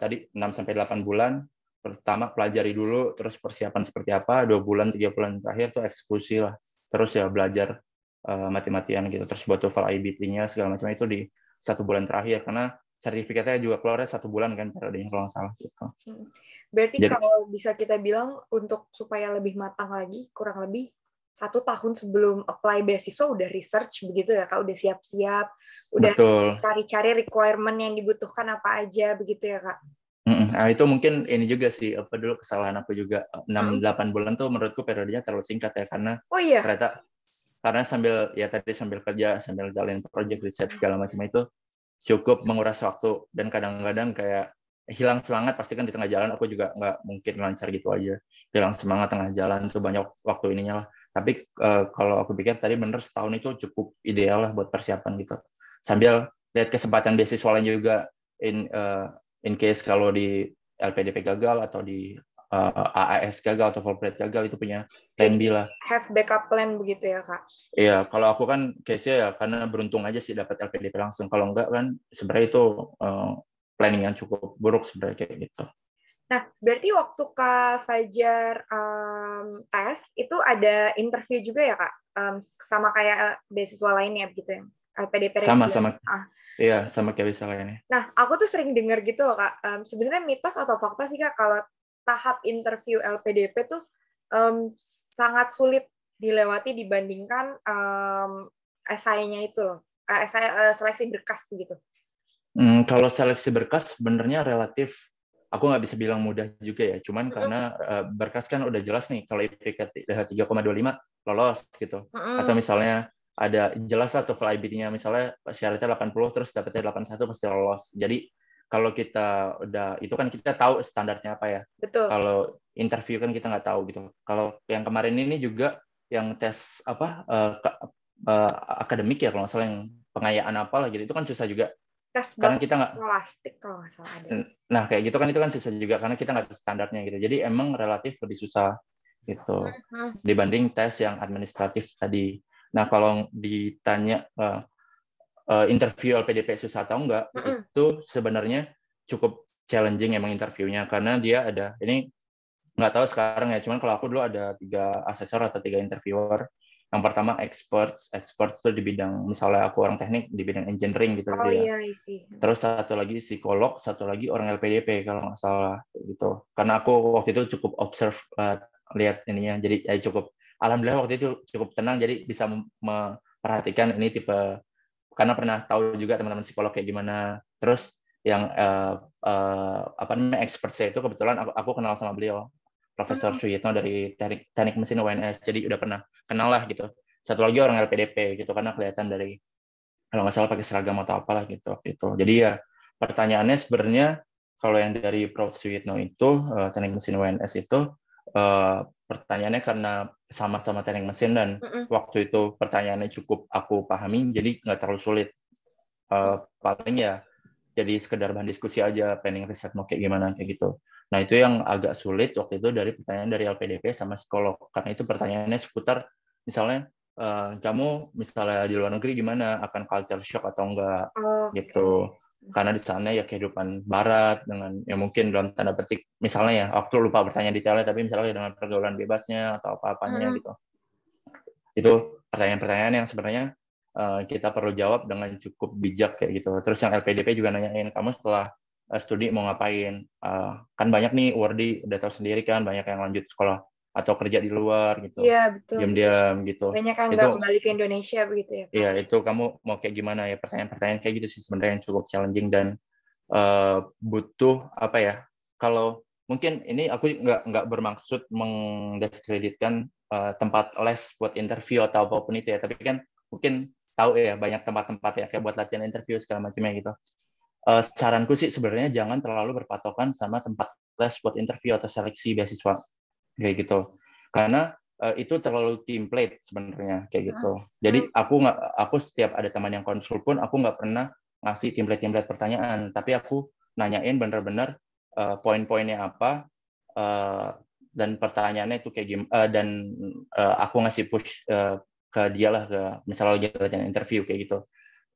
tadi 6-8 bulan. Pertama pelajari dulu, terus persiapan seperti apa, 2 bulan, 3 bulan terakhir tuh eksekusi lah. Terus ya belajar mati-matian gitu. Terus buat TOEFL IBT-nya segala macam itu di 1 bulan terakhir karena sertifikatnya juga keluarnya 1 bulan kan periodenya kalau nggak salah gitu. Berarti Jadi kalau bisa kita bilang untuk supaya lebih matang lagi, kurang lebih 1 tahun sebelum apply beasiswa udah research begitu ya Kak, udah siap-siap, udah Betul. cari-cari requirement yang dibutuhkan apa aja begitu ya Kak? Nah, itu mungkin ini juga sih, apa dulu kesalahan aku juga, Mm-mm. 6-8 bulan tuh menurutku periodenya terlalu singkat ya, karena Oh iya. ternyata sambil kerja, sambil jalin project riset segala macam itu cukup menguras waktu, dan kadang-kadang kayak hilang semangat. Pasti kan di tengah jalan aku juga nggak mungkin lancar gitu aja, hilang semangat tengah jalan tuh, banyak waktu ininya lah. Tapi kalau aku pikir tadi bener, setahun itu cukup ideal lah buat persiapan gitu, sambil lihat kesempatan beasiswa lain juga, in case kalau di LPDP gagal atau di AAS gagal atau Fulbright gagal, itu punya plan Jadi B lah. have backup plan begitu ya Kak? Iya, kalau aku kan case-nya ya karena beruntung aja sih dapat LPDP langsung. Kalau enggak kan sebenarnya itu planning yang cukup buruk sebenarnya kayak gitu. Nah, berarti waktu Kak Fajar tes, itu ada interview juga ya Kak? Sama kayak beasiswa lainnya gitu ya? LPDP reguler. Sama, iya sama kayak misalnya ini. Nah, aku tuh sering dengar gitu loh Kak, sebenarnya mitos atau fakta sih Kak, kalau tahap interview LPDP tuh sangat sulit dilewati dibandingkan essay-nya itu loh, seleksi berkas gitu. Kalau seleksi berkas sebenarnya relatif, aku nggak bisa bilang mudah juga ya. Cuman karena berkas kan udah jelas nih, kalau IPK 3,25 lolos gitu. Atau misalnya ada jelas atau IBD-nya misalnya syaratnya 80 terus dapetnya 81 pasti lolos. Jadi kalau kita udah itu kan kita tahu standarnya apa ya. Betul. Kalau interview kan kita nggak tahu gitu. Kalau yang kemarin ini juga yang tes apa akademik ya, kalau nggak salah yang pengayaan apa lah gitu, itu kan susah juga Tes karena baku kita nggak. skolastik kalau nggak salah ada. Nah kayak gitu kan, itu kan susah juga karena kita nggak tahu standarnya gitu. Jadi emang relatif lebih susah gitu dibanding tes yang administratif tadi. Nah kalau ditanya interview LPDP susah atau enggak, itu sebenarnya cukup challenging emang interviewnya, karena dia ada ini, nggak tahu sekarang ya, cuman kalau aku dulu ada 3 asesor atau 3 interviewer. Yang pertama experts itu di bidang, misalnya aku orang teknik di bidang engineering gitu Oh dia. iya, isi. Terus satu lagi psikolog, satu lagi orang LPDP kalau nggak salah gitu. Karena aku waktu itu cukup observe, lihat ininya, jadi ya cukup, alhamdulillah waktu itu cukup tenang, jadi bisa memperhatikan ini tipe, karena pernah tahu juga teman-teman psikolog kayak gimana. Terus yang apa namanya expert saya itu kebetulan aku kenal sama beliau, Profesor Suyitno dari teknik mesin UNS, jadi udah pernah kenal lah gitu. Satu lagi orang LPDP gitu, karena kelihatan dari kalau nggak salah pakai seragam atau apalah gitu waktu itu. Jadi ya pertanyaannya sebenarnya kalau yang dari Prof Suyitno itu teknik mesin UNS itu pertanyaannya karena sama-sama teknik mesin, dan waktu itu pertanyaannya cukup aku pahami, jadi nggak terlalu sulit. Paling ya jadi sekedar bahan diskusi aja, planning riset mau kayak gimana kayak gitu. Nah itu yang agak sulit waktu itu dari pertanyaan dari LPDP sama psikolog, karena itu pertanyaannya seputar misalnya kamu misalnya di luar negeri gimana, akan culture shock atau enggak gitu. Karena di sana ya kehidupan barat dengan ya mungkin dalam tanda petik misalnya ya, aku lupa bertanya detailnya, tapi misalnya dengan pergaulan bebasnya atau apa-apanya gitu. Itu pertanyaan-pertanyaan yang sebenarnya kita perlu jawab dengan cukup bijak kayak gitu. Terus yang LPDP juga nanyain, kamu setelah studi mau ngapain? Kan banyak nih, Wardi udah tahu sendiri kan, banyak yang lanjut sekolah atau kerja di luar gitu, Iya, betul. diam-diam gitu. Banyak yang Itu nggak kembali ke Indonesia begitu ya, Pak? iya, itu kamu mau kayak gimana ya, pertanyaan-pertanyaan kayak gitu sih sebenarnya yang cukup challenging, dan butuh apa ya, kalau mungkin ini aku nggak bermaksud mendiskreditkan tempat les buat interview atau apapun itu ya, tapi kan mungkin tahu ya banyak tempat-tempat ya kayak buat latihan interview segala macamnya gitu. Saranku sih sebenarnya jangan terlalu berpatokan sama tempat les buat interview atau seleksi beasiswa kayak gitu, karena itu terlalu template sebenarnya kayak gitu. Jadi aku setiap ada teman yang konsul pun aku nggak pernah ngasih template pertanyaan, tapi aku nanyain benar-benar poin-poinnya apa, dan pertanyaannya itu kayak gimana, dan aku ngasih push ke dia lah, ke misalnya lagi latihan interview kayak gitu.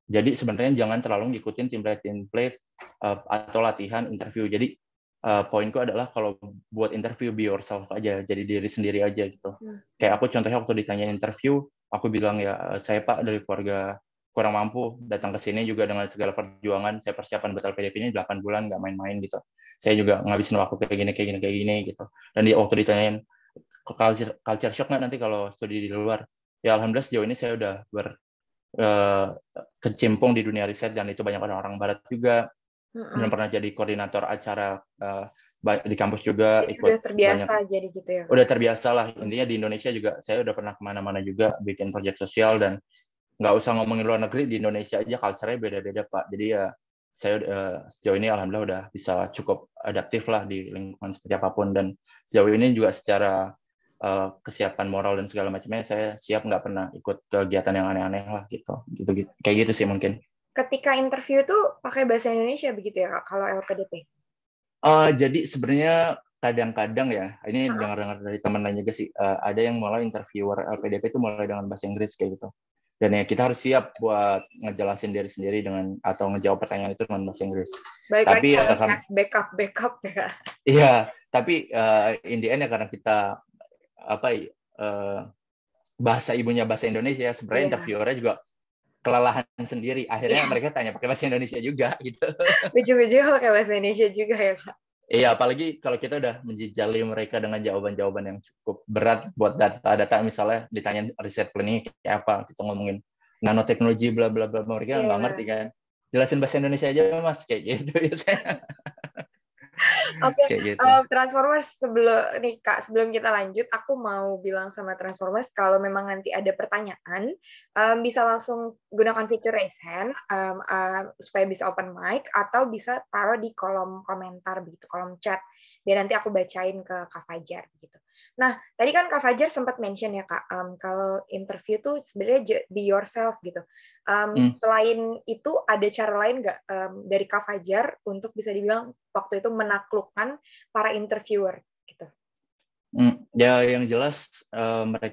Jadi sebenarnya jangan terlalu ngikutin template atau latihan interview. Jadi poinku adalah kalau buat interview be yourself aja, jadi diri sendiri aja gitu. Kayak aku contohnya waktu ditanya interview, aku bilang ya saya Pak dari keluarga kurang mampu, datang ke sini juga dengan segala perjuangan, saya persiapan buat LPDP ini 8 bulan, nggak main-main gitu. Saya juga ngabisin waktu kayak gini gitu. Dan dia waktu ditanyain, culture shock nggak nanti kalau studi di luar. Ya alhamdulillah sejauh ini saya udah kecimpung di dunia riset dan itu banyak orang-orang barat juga. Dan pernah jadi koordinator acara di kampus juga, Jadi ikut udah terbiasa banyak. jadi gitu ya, Kak? Udah terbiasa lah. Intinya di Indonesia juga saya udah pernah kemana-mana juga bikin proyek sosial, dan nggak usah ngomongin luar negeri, di Indonesia aja culture-nya beda-beda, Pak. Jadi ya saya sejauh ini alhamdulillah udah bisa cukup adaptif lah di lingkungan seperti apapun, dan sejauh ini juga secara kesiapan moral dan segala macamnya saya siap, nggak pernah ikut kegiatan yang aneh-aneh lah gitu. Gitu kayak gitu sih mungkin. Ketika interview tuh pakai bahasa Indonesia begitu ya, Kak, kalau LPDP? Jadi sebenarnya kadang-kadang ya, ini dengar-dengar dari teman lain juga sih, ada yang mulai interviewer LPDP itu mulai dengan bahasa Inggris kayak gitu. Dan ya kita harus siap buat ngejelasin diri sendiri dengan atau ngejawab pertanyaan itu dengan bahasa Inggris. Baik Tapi lagi ya harus kan, backup ya. iya, tapi in the end ya karena kita apa bahasa ibunya bahasa Indonesia, sebenarnya Iya. interviewernya juga kelelahan sendiri. Akhirnya mereka tanya pakai bahasa Indonesia juga gitu. Ujung-ujungnya pakai bahasa Indonesia juga ya, Kak. Iya, apalagi kalau kita udah menjejali mereka dengan jawaban-jawaban yang cukup berat buat data-data, misalnya ditanya riset klinik kayak apa, kita ngomongin nanoteknologi bla bla bla, mereka nggak ngerti kan. Jelasin bahasa Indonesia aja Mas, kayak gitu biasanya. Oke, Kayak gitu. Transformers sebelum kita lanjut, aku mau bilang sama Transformers kalau memang nanti ada pertanyaan, bisa langsung gunakan fitur raise hand supaya bisa open mic, atau bisa taruh di kolom komentar begitu, kolom chat, biar nanti aku bacain ke Kak Fajar gitu. Nah, tadi kan Kak Fajar sempat mention ya, Kak, kalau interview tuh sebenarnya be yourself gitu. Selain itu ada cara lain nggak dari Kak Fajar untuk bisa dibilang waktu itu menaklukkan para interviewer gitu? Ya yang jelas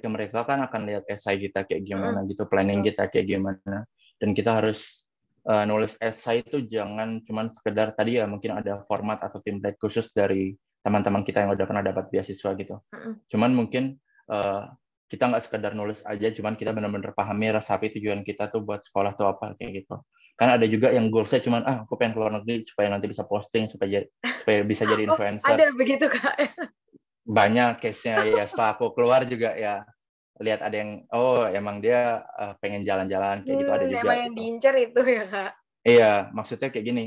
mereka kan akan lihat esai kita kayak gimana gitu, planning kita kayak gimana, dan kita harus nulis esai itu jangan cuman sekedar tadi ya mungkin ada format atau template khusus dari teman-teman kita yang udah pernah dapat beasiswa gitu. Cuman mungkin kita nggak sekedar nulis aja, cuman kita benar-benar pahami resapi tujuan kita tuh buat sekolah tuh apa kayak gitu. Kan ada juga yang goalsnya cuman aku pengen keluar negeri supaya nanti bisa posting, supaya bisa jadi influencer. Ada begitu, Kak? Banyak case-nya ya, setelah aku keluar juga ya lihat ada yang emang dia pengen jalan-jalan kayak gitu, ada juga emang yang gitu. diincar itu ya, Kak? Iya, maksudnya kayak gini,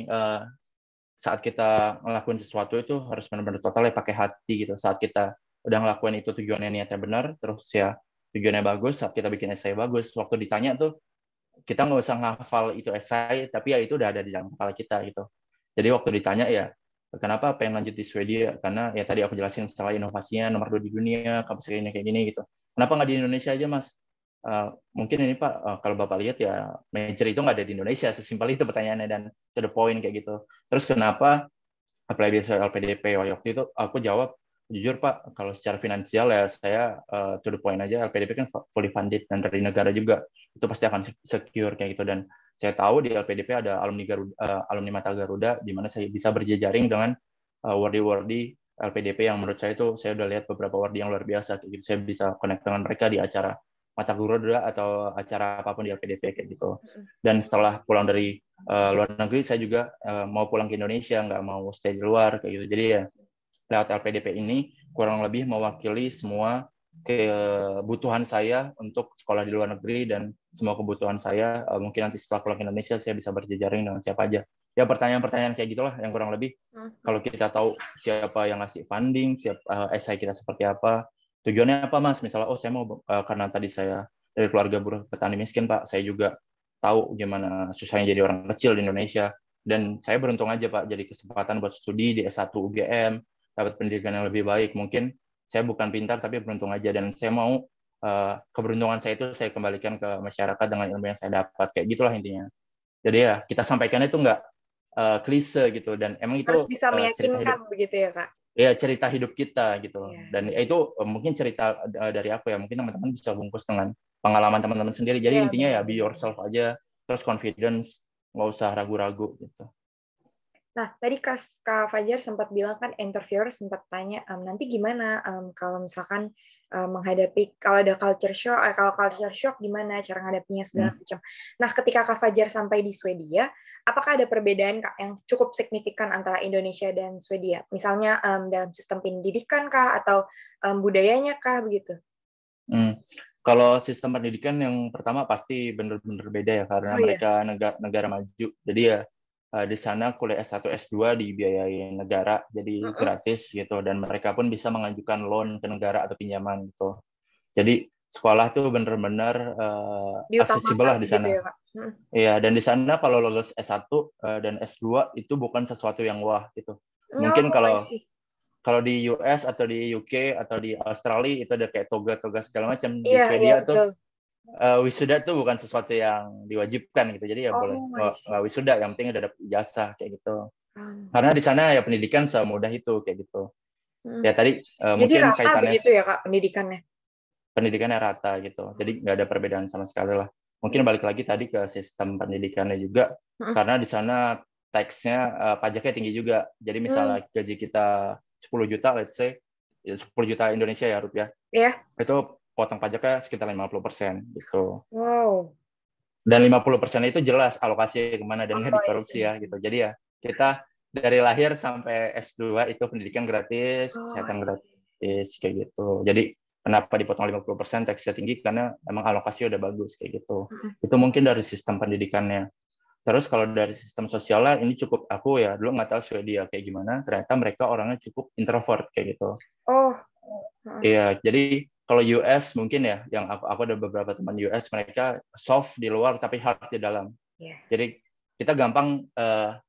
saat kita ngelakuin sesuatu itu harus benar-benar total ya pakai hati gitu. Saat kita udah ngelakuin itu tujuannya niatnya benar, terus ya tujuannya bagus, saat kita bikin esai bagus, waktu ditanya tuh kita nggak usah ngafal itu esai, tapi ya itu udah ada di dalam kepala kita gitu. Jadi waktu ditanya ya, kenapa pengen lanjut di Swedia? Karena ya tadi aku jelasin masalah inovasinya nomor 2 di dunia, kampus kayak gini gitu. Kenapa nggak di Indonesia aja, Mas? Mungkin ini Pak, kalau Bapak lihat ya major itu nggak ada di Indonesia, sesimpel itu pertanyaannya dan to the point kayak gitu. Terus kenapa apply beasiswa LPDP? Waktu itu aku jawab, jujur Pak, kalau secara finansial ya saya to the point aja, LPDP kan fully funded dan dari negara juga, itu pasti akan secure kayak gitu, dan saya tahu di LPDP ada alumni Garuda, alumni Mata Garuda, di mana saya bisa berjejaring dengan wordy LPDP yang menurut saya itu saya udah lihat beberapa wordy yang luar biasa kayak gitu. Saya bisa connect dengan mereka di acara Mata Garuda atau acara apapun di LPDP kayak gitu. Dan setelah pulang dari luar negeri, saya juga mau pulang ke Indonesia, nggak mau stay di luar kayak gitu. Jadi ya lewat LPDP ini kurang lebih mewakili semua kebutuhan saya untuk sekolah di luar negeri, dan semua kebutuhan saya mungkin nanti setelah pulang ke Indonesia saya bisa berjejaring dengan siapa aja. Ya pertanyaan-pertanyaan kayak gitulah yang kurang lebih. Kalau kita tahu siapa yang ngasih funding, esai kita seperti apa, tujuannya apa Mas? Misalnya saya mau karena tadi saya dari keluarga buruh petani miskin Pak, saya juga tahu gimana susahnya jadi orang kecil di Indonesia, dan saya beruntung aja Pak jadi kesempatan buat studi di S1 UGM, dapat pendidikan yang lebih baik. Mungkin saya bukan pintar tapi beruntung aja, dan saya mau keberuntungan saya itu saya kembalikan ke masyarakat dengan ilmu yang saya dapat, kayak gitulah intinya. Jadi ya kita sampaikan itu nggak klise gitu, dan emang itu harus bisa cerita hidup, meyakinkan begitu ya, Kak? ya cerita hidup kita gitu. Yeah. Dan itu mungkin cerita dari aku ya, mungkin teman-teman bisa bungkus dengan pengalaman teman-teman sendiri. Jadi intinya ya be yourself aja, terus confidence, nggak usah ragu-ragu gitu. Nah, tadi Kak Fajar sempat bilang kan interviewer sempat tanya nanti gimana kalau misalkan menghadapi kalau ada culture shock, kalau culture shock gimana cara menghadapinya segala macam. Nah, ketika Kak Fajar sampai di Swedia, apakah ada perbedaan Kak yang cukup signifikan antara Indonesia dan Swedia? Misalnya dalam sistem pendidikan kah atau budayanya kah begitu? Kalau sistem pendidikan yang pertama pasti benar-benar beda ya karena Oh iya. mereka negara maju. Jadi ya di sana kuliah S1 S2 dibiayai negara jadi gratis gitu dan mereka pun bisa mengajukan loan ke negara atau pinjaman gitu. Jadi sekolah tuh benar-benar aksesibel Diutamakan lah di begitu sana. ya Kak? Iya, dan di sana kalau lulus S1 dan S2 itu bukan sesuatu yang wah gitu. Mungkin No, I kalau see. kalau di US atau di UK atau di Australia itu ada kayak toga-toga segala macam. Di Iya, iya Swedia tuh betul. wisuda tuh bukan sesuatu yang diwajibkan gitu. Jadi ya boleh Oh, I nggak see. wisuda, yang penting udah dapet ijazah kayak gitu. Um, Karena di sana ya pendidikan semudah itu kayak gitu. hmm. Ya tadi Jadi mungkin rata kaitannya begitu ya Kak pendidikannya? pendidikannya rata gitu. Jadi nggak ada perbedaan sama sekali lah. Mungkin balik lagi tadi ke sistem pendidikannya juga, karena di sana tax-nya pajaknya tinggi juga. Jadi misalnya gaji kita 10 juta, let's say, 10 juta Indonesia ya rupiah, Iya. itu potong pajaknya sekitar 50% gitu. Wow. Dan 50% itu jelas alokasi kemana dan nggak Oh, I dikorupsi see. ya gitu. Jadi ya kita dari lahir sampai S2 itu pendidikan gratis, Oh, kesehatan I see. gratis kayak gitu. Jadi kenapa dipotong 50% taxnya tinggi karena emang alokasi udah bagus kayak gitu. Itu mungkin dari sistem pendidikannya. Terus kalau dari sistem sosialnya ini cukup aku ya dulu nggak tahu Swedia kayak gimana. Ternyata mereka orangnya cukup introvert kayak gitu. Oh, Iya, jadi kalau US mungkin ya, yang aku ada beberapa teman US, mereka soft di luar tapi hard di dalam. yeah. Jadi kita gampang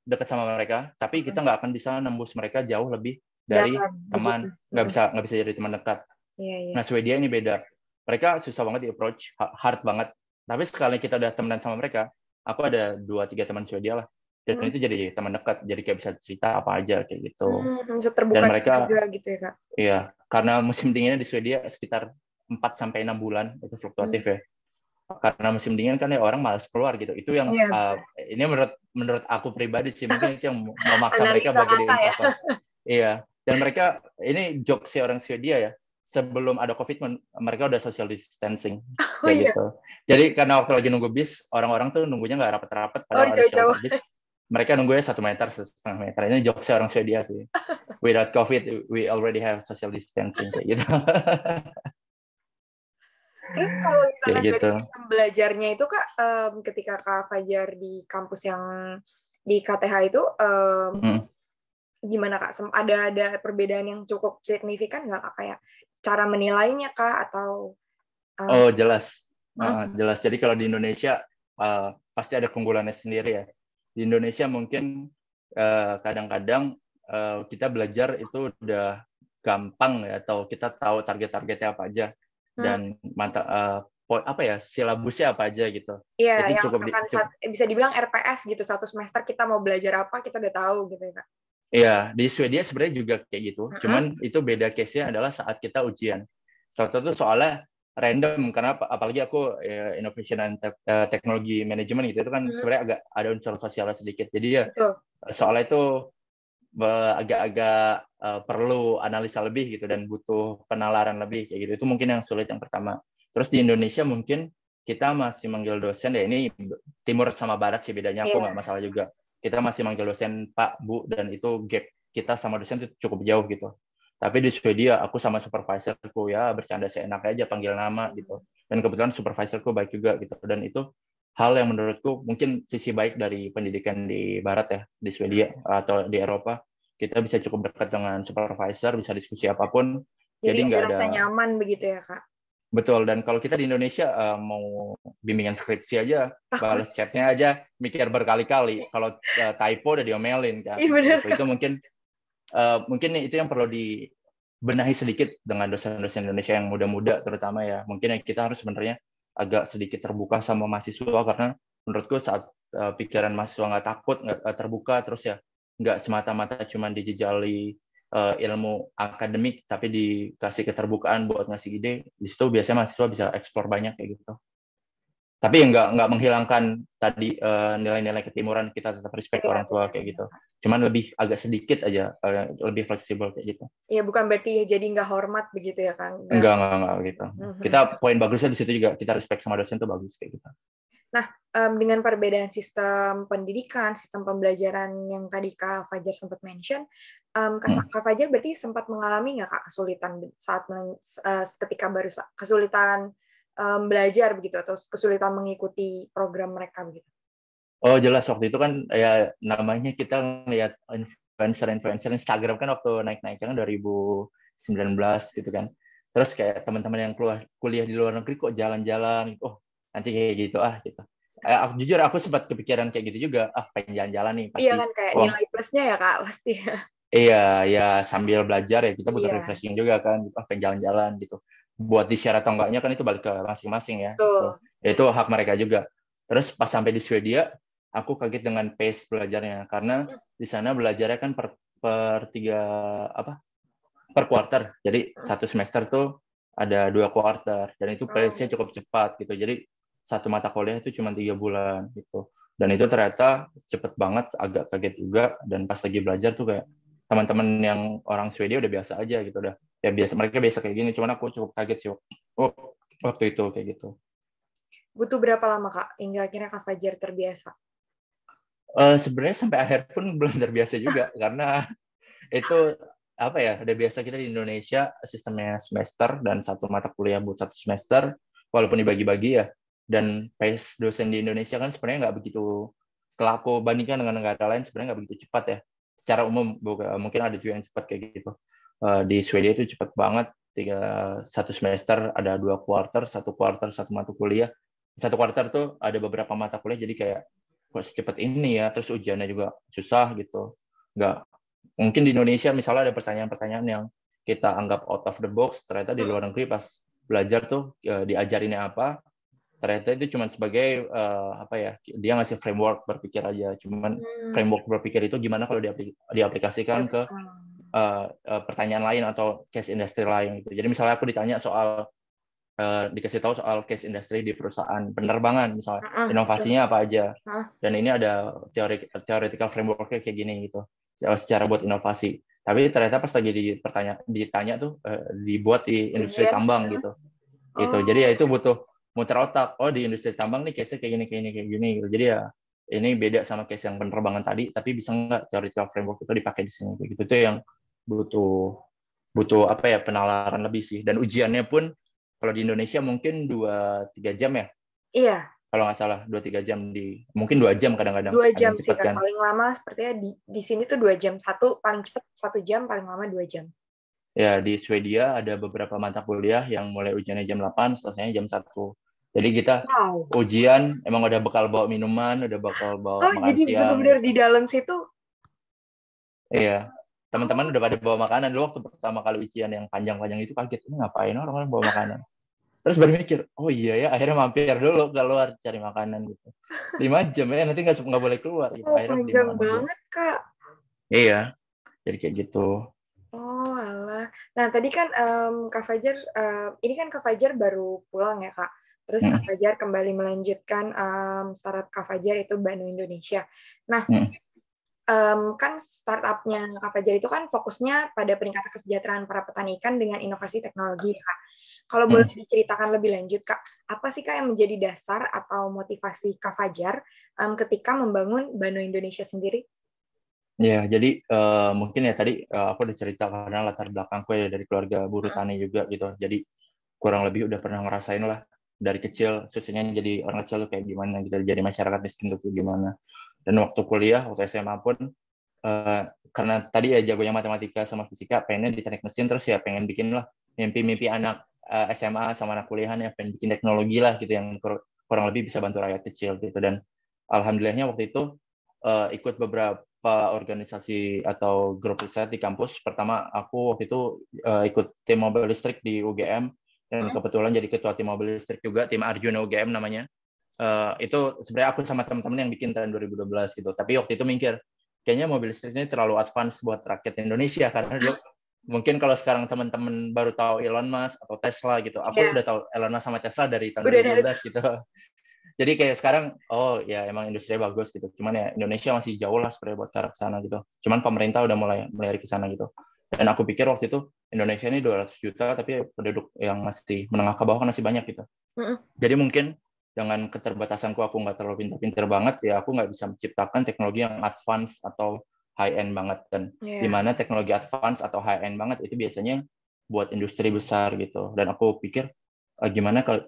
dekat sama mereka, tapi kita nggak akan bisa nembus mereka jauh lebih dari Dalam begitu. teman, nggak bisa jadi teman dekat. Iya, iya. Nah Swedia ini beda, mereka susah banget di approach, hard banget. Tapi sekali kita udah temenan sama mereka, aku ada 2-3 teman Swedia lah, dan itu jadi teman dekat, jadi kayak bisa cerita apa aja kayak gitu. Bisa Dan terbuka mereka juga gitu ya Kak. iya, karena musim dinginnya di Swedia sekitar 4 sampai 6 bulan itu fluktuatif ya. Karena musim dingin kan ya orang malas keluar gitu. Itu yang Iya, betul. ini menurut aku pribadi sih mungkin itu yang memaksa mereka Analisa buat jadi Kakak ya. introvert. Iya. Dan mereka ini joke si orang Swedia ya. Sebelum ada COVID mereka udah social distancing Oh kayak iya. gitu. Jadi karena waktu lagi nunggu bis, orang-orang tuh nunggunya nggak rapat-rapat Oh, padahal ada jauh-jauh. shelter bis. Mereka nunggunya 1 meter, 1,5 meter. Ini joke si orang Swedia sih. Without COVID, we already have social distancing kayak gitu. Terus kalau Kayak misalkan dari gitu. sistem belajarnya itu Kak, ketika Kak Fajar di kampus yang di KTH itu, gimana Kak? Ada perbedaan yang cukup signifikan nggak Kak? Kayak cara menilainya Kak? Atau Oh jelas, jelas. Jadi kalau di Indonesia pasti ada keunggulannya sendiri ya. Di Indonesia mungkin kadang-kadang kita belajar itu udah gampang ya, atau kita tahu target-targetnya apa aja dan apa ya silabusnya apa aja gitu. Iya, Itu yang cukup, akan bisa dibilang RPS gitu, 1 semester kita mau belajar apa, kita udah tahu gitu ya Kak. Iya, di Swedia sebenarnya juga kayak gitu. Cuman itu beda case-nya adalah saat kita ujian. Contoh tuh soalnya random karena apalagi aku innovation and teknologi manajemen gitu itu kan sebenarnya agak ada unsur sosialnya sedikit. Jadi ya Betul. soalnya itu agak-agak perlu analisa lebih gitu dan butuh penalaran lebih kayak gitu. Itu mungkin yang sulit yang pertama. Terus di Indonesia mungkin kita masih manggil dosen ya ini timur sama barat sih bedanya aku nggak masalah juga. Kita masih manggil dosen Pak, Bu, dan itu gap kita sama dosen itu cukup jauh gitu. Tapi di Swedia, aku sama supervisorku ya bercanda seenaknya aja panggil nama gitu. Dan kebetulan supervisorku baik juga gitu. Dan itu hal yang menurutku mungkin sisi baik dari pendidikan di Barat ya, di Swedia atau di Eropa. Kita bisa cukup dekat dengan supervisor, bisa diskusi apapun. Jadi nggak rasa ada nyaman begitu ya Kak. Betul, dan kalau kita di Indonesia mau bimbingan skripsi aja, Takut. balas chatnya aja mikir berkali-kali. Kalau typo udah diomelin kan. Iya benar. Itu mungkin itu yang perlu dibenahi sedikit dengan dosen-dosen Indonesia yang muda-muda terutama ya. Mungkin kita harus sebenarnya agak sedikit terbuka sama mahasiswa karena menurutku saat pikiran mahasiswa nggak takut, nggak terbuka, terus ya nggak semata-mata cuma dijejali ilmu akademik tapi dikasih keterbukaan buat ngasih ide, di situ biasanya mahasiswa bisa eksplor banyak kayak gitu. Tapi nggak menghilangkan tadi nilai-nilai ketimuran, kita tetap respect Iya, orang tua kayak gitu. Cuman lebih agak sedikit aja lebih fleksibel kayak gitu. iya, bukan berarti jadi nggak hormat begitu ya Kang? Nggak. Enggak gitu. Kita poin bagusnya di situ juga, kita respect sama dosen tuh bagus kayak gitu. Nah, dengan perbedaan sistem pendidikan, sistem pembelajaran yang tadi Kak Fajar sempat mention, Kak Fajar berarti sempat mengalami nggak Kak kesulitan saat ketika baru kesulitan belajar begitu atau kesulitan mengikuti program mereka begitu? Oh jelas, waktu itu kan ya namanya kita ngeliat influencer Instagram kan waktu naik-naiknya kan 2019 gitu kan. Terus kayak teman-teman yang kuliah di luar negeri kok jalan-jalan, oh nanti kayak gitu gitu. Jujur aku sempat kepikiran kayak gitu juga, pengen jalan-jalan nih Iya pasti. kan, kayak Wah, nilai plusnya ya Kak pasti. iya ya sambil belajar ya kita butuh Iya, refreshing juga kan, pengen jalan-jalan gitu. Buat di-share atau enggaknya kan itu balik ke masing-masing ya. Gitu. betul. Itu hak mereka juga. Terus pas sampai di Swedia, aku kaget dengan pace belajarnya karena di sana belajarnya kan per quarter. Jadi satu semester tuh ada 2 quarter dan itu pace-nya Oh. cukup cepat gitu. Jadi satu mata kuliah itu cuma 3 bulan gitu. Dan itu ternyata cepet banget, agak kaget juga. Dan pas lagi belajar tuh kayak teman-teman yang orang Swedia udah biasa aja gitu, udah ya biasa, mereka biasa kayak gini. Cuman aku cukup kaget sih waktu itu kayak gitu. Butuh berapa lama Kak hingga akhirnya Kak Fajar terbiasa? Sebenarnya sampai akhir pun belum terbiasa juga karena itu apa ya, udah biasa kita di Indonesia sistemnya semester dan satu mata kuliah buat satu semester walaupun dibagi-bagi ya, dan pace dosen di Indonesia kan sebenarnya nggak begitu, setelah aku bandingkan dengan negara lain sebenarnya nggak begitu cepat ya secara umum, mungkin ada juga yang cepat kayak gitu. Di Swedia itu cepat banget, satu semester ada 2 quarter, satu quarter satu mata kuliah, satu quarter tuh ada beberapa mata kuliah, jadi kayak kok secepat ini ya, terus ujiannya juga susah gitu. Nggak mungkin di Indonesia misalnya ada pertanyaan-pertanyaan yang kita anggap out of the box, ternyata di luar negeri pas belajar tuh diajarinnya apa, ternyata itu cuma sebagai apa ya, dia ngasih framework berpikir aja, cuman framework berpikir itu gimana kalau diaplikasikan ke pertanyaan lain atau case industri lain gitu. Jadi misalnya aku ditanya soal dikasih tahu soal case industry di perusahaan penerbangan misalnya, inovasinya apa aja, dan ini ada theoretical framework-nya kayak gini gitu secara buat inovasi, tapi ternyata pas lagi ditanya tuh dibuat di industri Ujian. tambang gitu. Oh. Jadi ya itu butuh muter otak, oh di industri tambang nih case-nya kayak gini gitu. Jadi ya ini beda sama case yang penerbangan tadi, tapi bisa nggak theoretical framework itu dipakai di sini kayak gitu. Itu yang butuh butuh apa ya, penalaran lebih sih. Dan ujiannya pun kalau di Indonesia mungkin 2-3 jam ya, Iya, kalau nggak salah 2-3 jam, mungkin 2 jam kadang-kadang, 2 jam yang sih cepat Kak. kan. Paling lama sepertinya di sini tuh 2 jam. Satu paling cepat 1 jam, paling lama 2 jam. Ya di Swedia ada beberapa mata kuliah yang mulai ujiannya jam 8, selesainya jam 1. Jadi kita Wow. ujian emang udah bakal bawa minuman, udah bakal bawa Oh, makan jadi siang benar-benar gitu. di dalam situ. Iya, Oh, teman-teman udah pada bawa makanan. Dulu waktu pertama kali ujian yang panjang-panjang itu kaget, ini ngapain orang-orang bawa makanan. Terus baru mikir, oh iya ya, akhirnya mampir dulu keluar cari makanan gitu. 5 jam ya, nanti nggak boleh keluar gitu. oh Akhirnya beli panjang makan aja. banget Kak. Iya, jadi kayak gitu. Oh, alah. Nah, tadi kan Kak Fajar, ini kan Kak Fajar baru pulang ya, Kak. Terus Kak Mm, Fajar kembali melanjutkan startup Kak Fajar itu Bano Indonesia. Nah, mm, kan startupnya Kak Fajar itu kan fokusnya pada peningkatan kesejahteraan para petani ikan dengan inovasi teknologi, Kak. Kalau boleh mm. diceritakan lebih lanjut, Kak, apa sih Kak yang menjadi dasar atau motivasi Kak Fajar ketika membangun Bano Indonesia sendiri? Ya, jadi mungkin ya tadi aku udah cerita karena latar belakangku ya dari keluarga buruh tani juga gitu. Jadi kurang lebih udah pernah ngerasain lah dari kecil, susahnya jadi orang kecil tuh kayak gimana gitu, jadi masyarakat miskin tuh kayak gimana. Dan waktu kuliah, waktu SMA pun, karena tadi ya jagonya matematika sama fisika, pengennya di teknik mesin, terus ya pengen bikin lah mimpi-mimpi anak SMA sama anak kuliahan ya, pengen bikin teknologi lah gitu yang kurang lebih bisa bantu rakyat kecil gitu. Dan alhamdulillahnya waktu itu ikut beberapa organisasi atau grup riset di kampus. Pertama aku waktu itu ikut tim mobil listrik di UGM, dan kebetulan jadi ketua tim mobil listrik juga, tim Arjuna UGM namanya. Itu sebenarnya aku sama teman-teman yang bikin tahun 2012 gitu. Tapi waktu itu mikir, kayaknya mobil listrik ini terlalu advance buat rakyat Indonesia, karena dulu mungkin kalau sekarang teman-teman baru tahu Elon Musk atau Tesla gitu, aku Ya, udah tahu Elon Musk sama Tesla dari tahun udah dari 2012 gitu. Jadi kayak sekarang, oh ya emang industri bagus gitu. Cuman ya Indonesia masih jauh lah sebenarnya buat ke arah sana gitu. Cuman pemerintah udah mulai mulai ke sana gitu. Dan aku pikir waktu itu Indonesia ini 200 juta, tapi penduduk yang masih menengah ke bawah kan masih banyak gitu. Jadi mungkin dengan keterbatasanku aku nggak terlalu pintar-pintar banget, ya aku nggak bisa menciptakan teknologi yang advance atau high-end banget. Dan di mana teknologi advance atau high-end banget itu biasanya buat industri besar gitu. Dan aku pikir gimana kalau